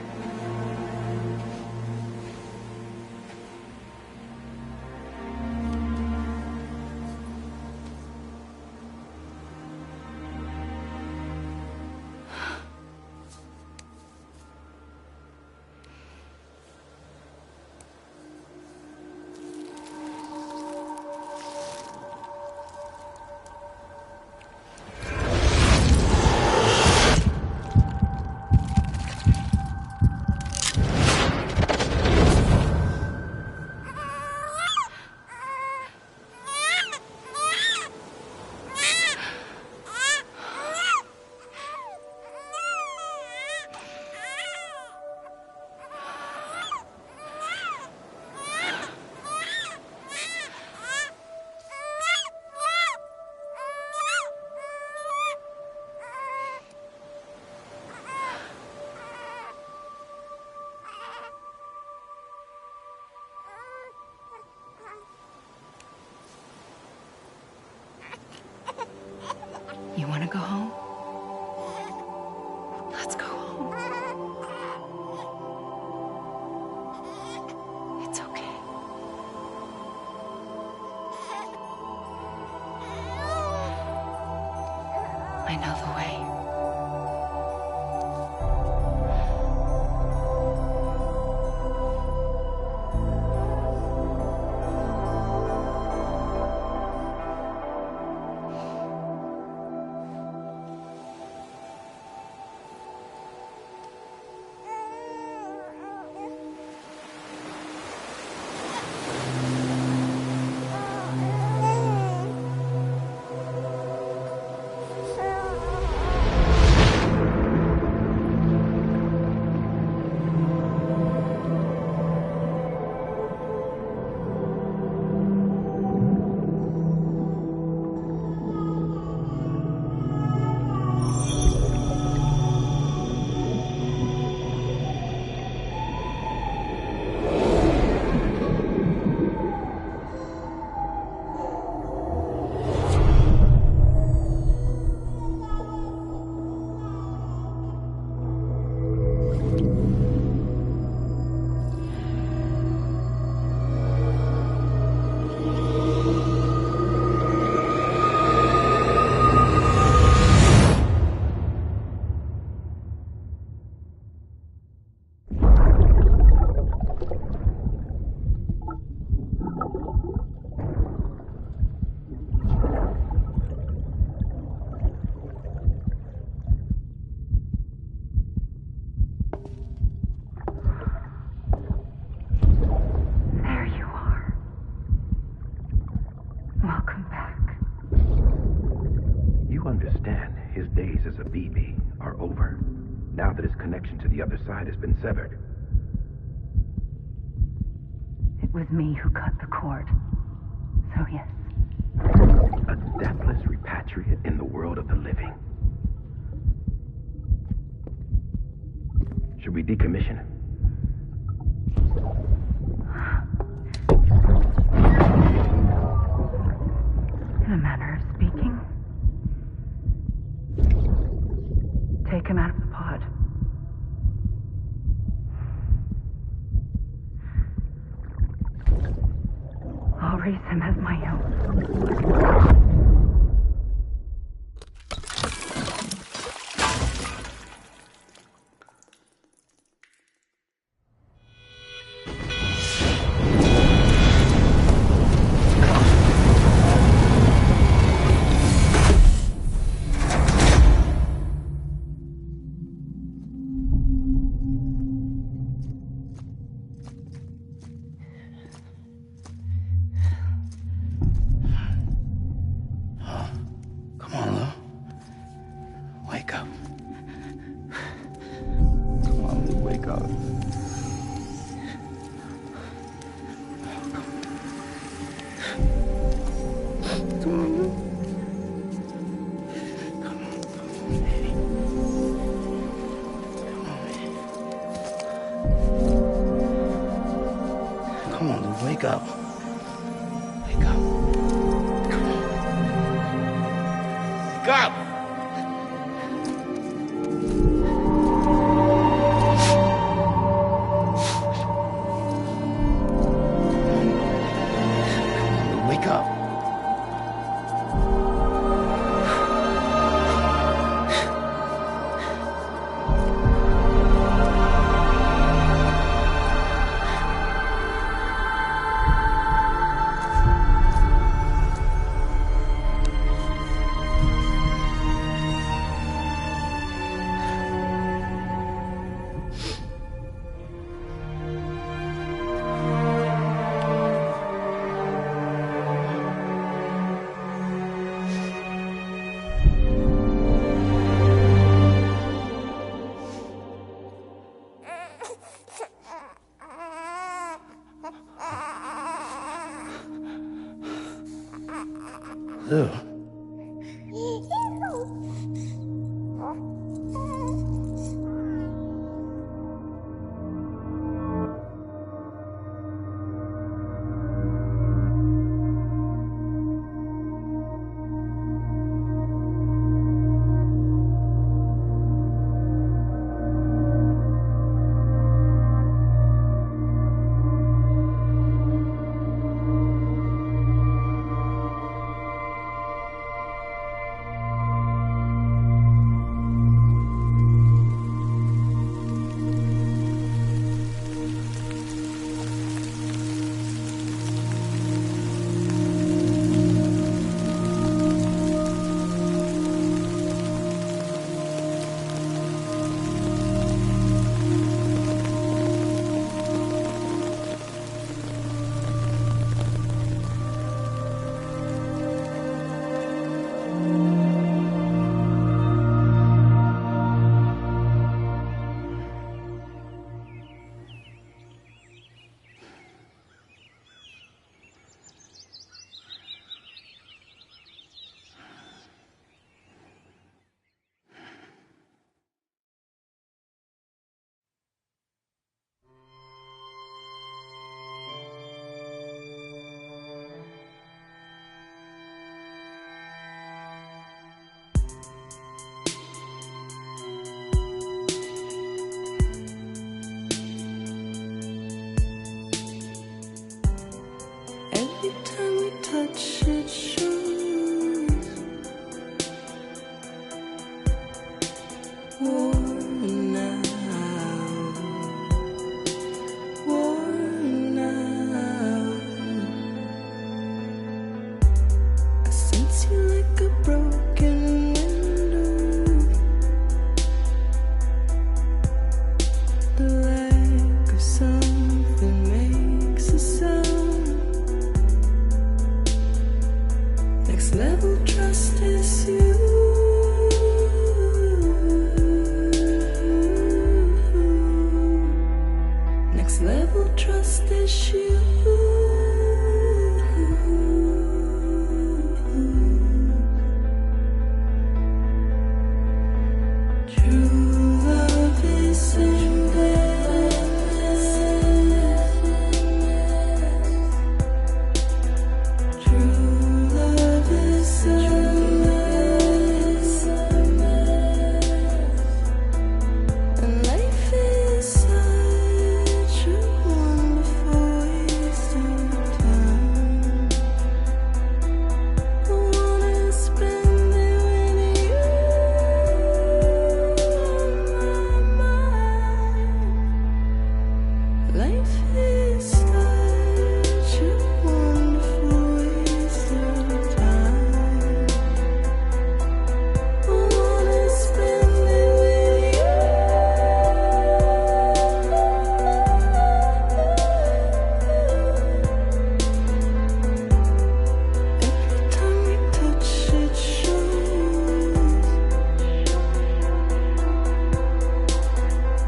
You want to go home? Let's go home. It's okay. I know the way. It was me who cut the cord. So yes. A deathless repatriate in the world of the living. Should we decommission him? In a manner of speaking. Take him out of the pod. I'll raise him as my own. Wake up. Wake up. Come on. Wake up! Wake up. Lou. Every time we touch it shows worn out, worn out. I sense you like a broken window, the lack of something makes a sound. Next level trust issue. True love is endless. True love is endless. And life is such a wonderful waste of time. I wanna spend it with you on my mind. Life is such a wonderful waste of time. I wanna spend it with you. Every time we touch it shows.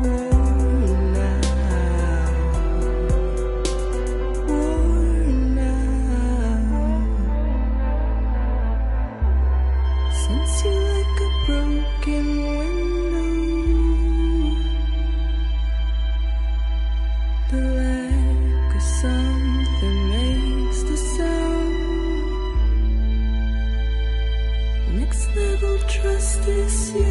Worn out. Sense you like a broken window. The lack of something makes the sound. Next level trust is you.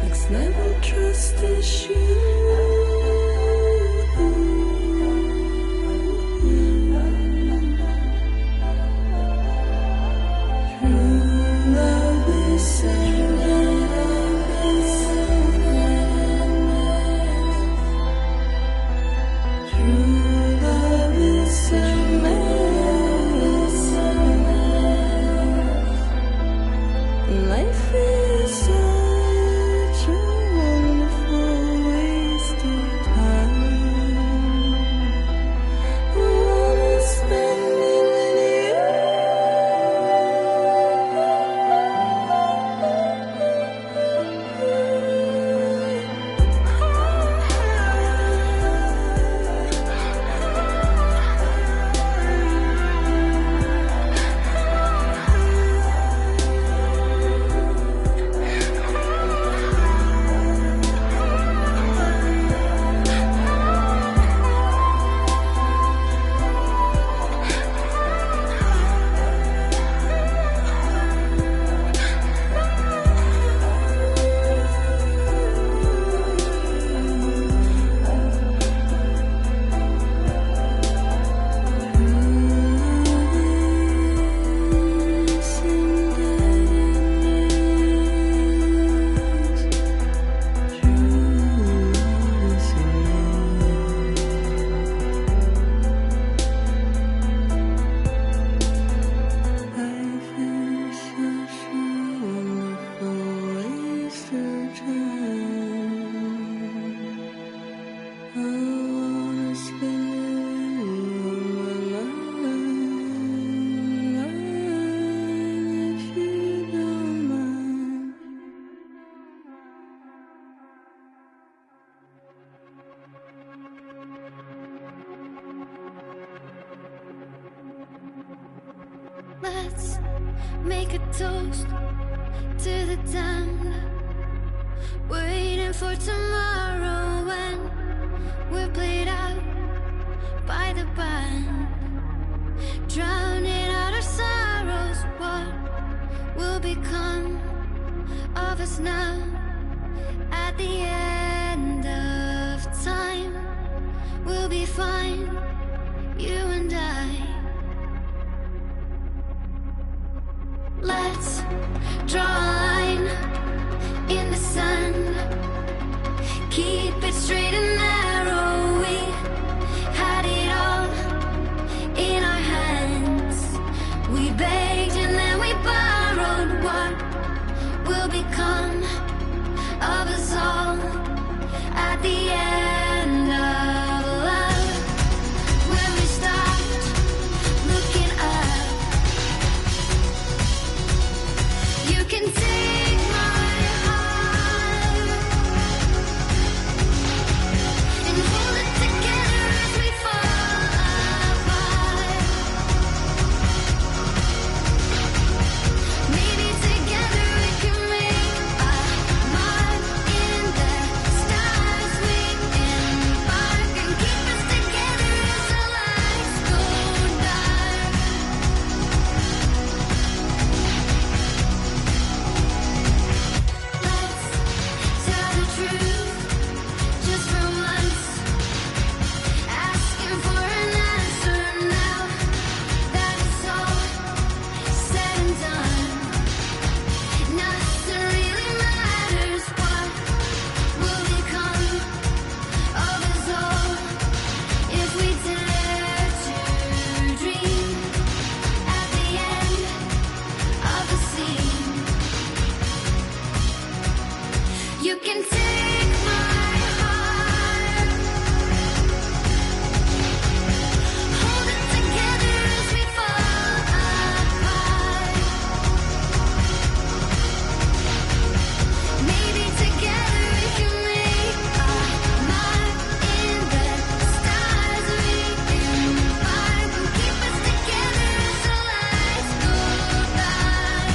Next level trust is you. True love is endless. True love is endless. Life is such a wonderful waste of time. I wanna spend it with Let's make a toast to the damned, waiting for tomorrow when we're played out by the band, drowning out our sorrows. What will become of us now at the end of time? We'll be fine, you and I. Let's draw a line in the sand, keep it straight and narrow. We had it all in our hands. We begged and then we borrowed. What will become of us all at the end of love? You can take my heart, hold it together as we fall apart. Maybe together we can make a mark in the stars. We embark and keep us together as the lights go by.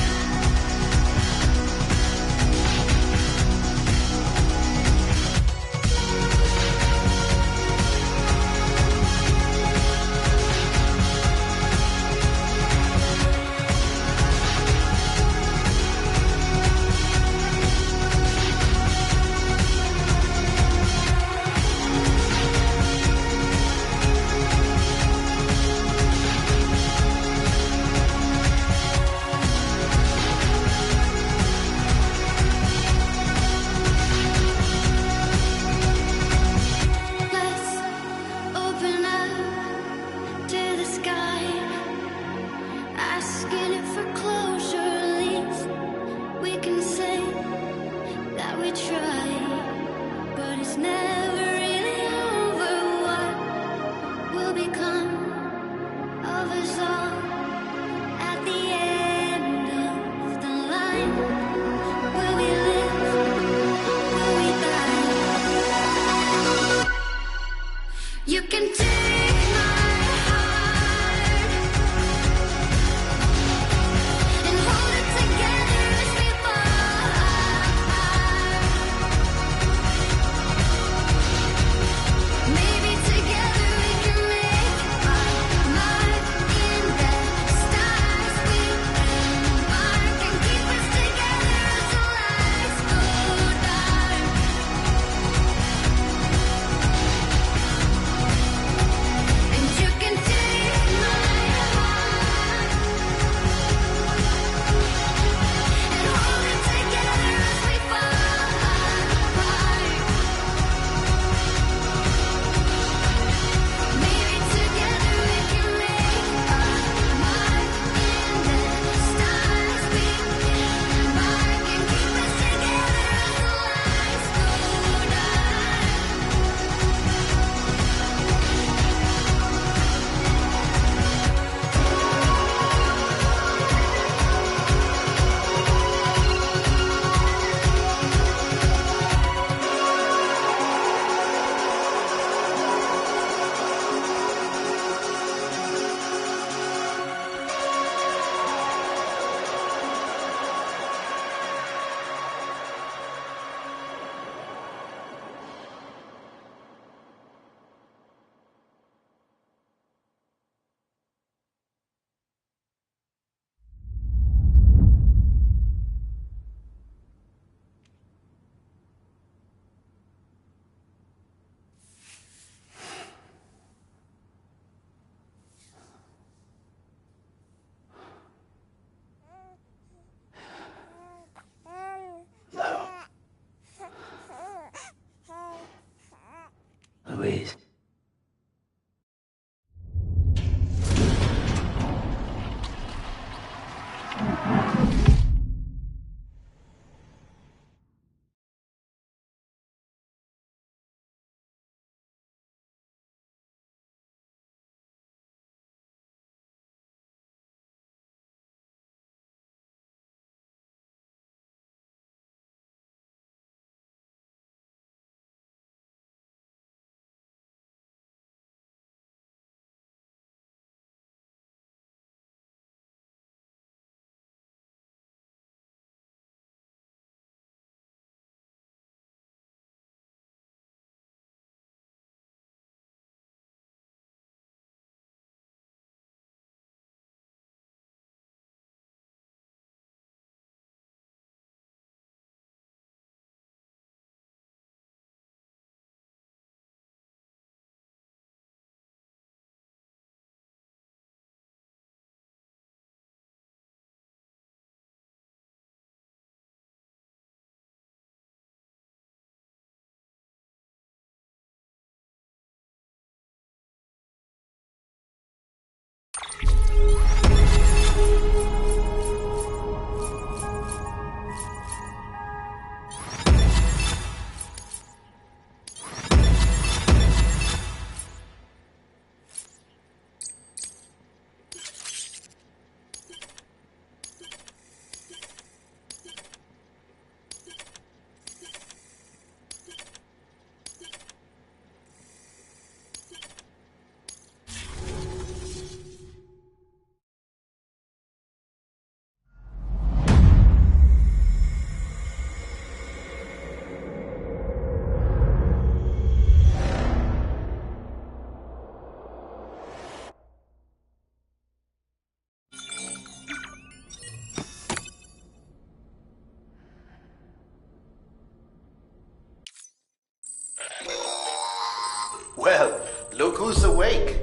Well, look who's awake.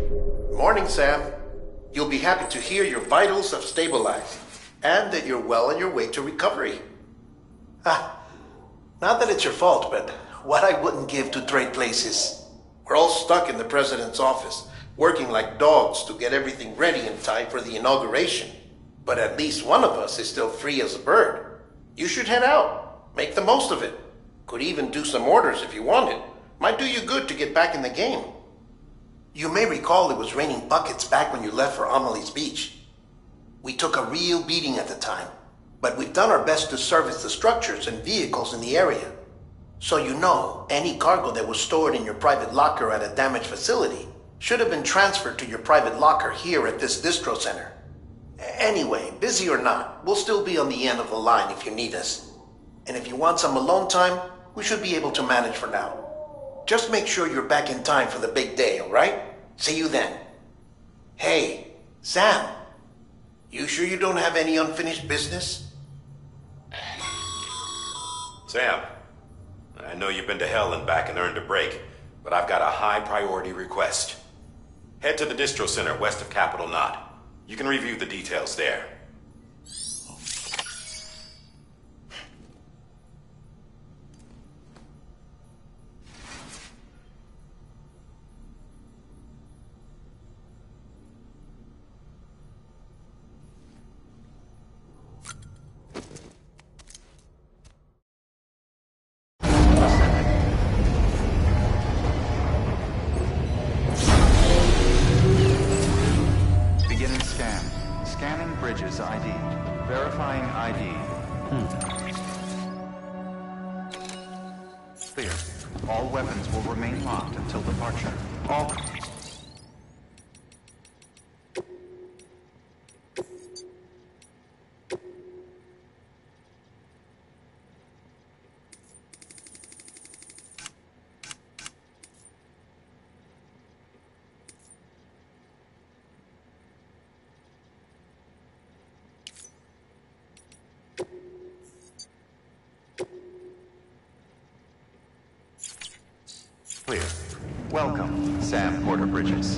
Morning, Sam. You'll be happy to hear your vitals have stabilized, and that you're well on your way to recovery. Not that it's your fault, but what I wouldn't give to trade places. We're all stuck in the president's office, working like dogs to get everything ready in time for the inauguration. But at least one of us is still free as a bird. You should head out. Make the most of it. Could even do some orders if you wanted. Might do you good to get back in the game. You may recall it was raining buckets back when you left for Amelie's Beach. We took a real beating at the time, but we've done our best to service the structures and vehicles in the area. So you know, any cargo that was stored in your private locker at a damaged facility should have been transferred to your private locker here at this distro center. Anyway, busy or not, we'll still be on the end of the line if you need us. And if you want some alone time, we should be able to manage for now. Just make sure you're back in time for the big day, all right? See you then. Hey, Sam, you sure you don't have any unfinished business? Sam, I know you've been to hell and back and earned a break, but I've got a high priority request. Head to the distro center west of Capitol Knot. You can review the details there. Beginning scan. Scanning Bridges ID. Verifying ID. Clear. All weapons will remain locked until departure. All... Clear. Welcome, Sam Porter Bridges.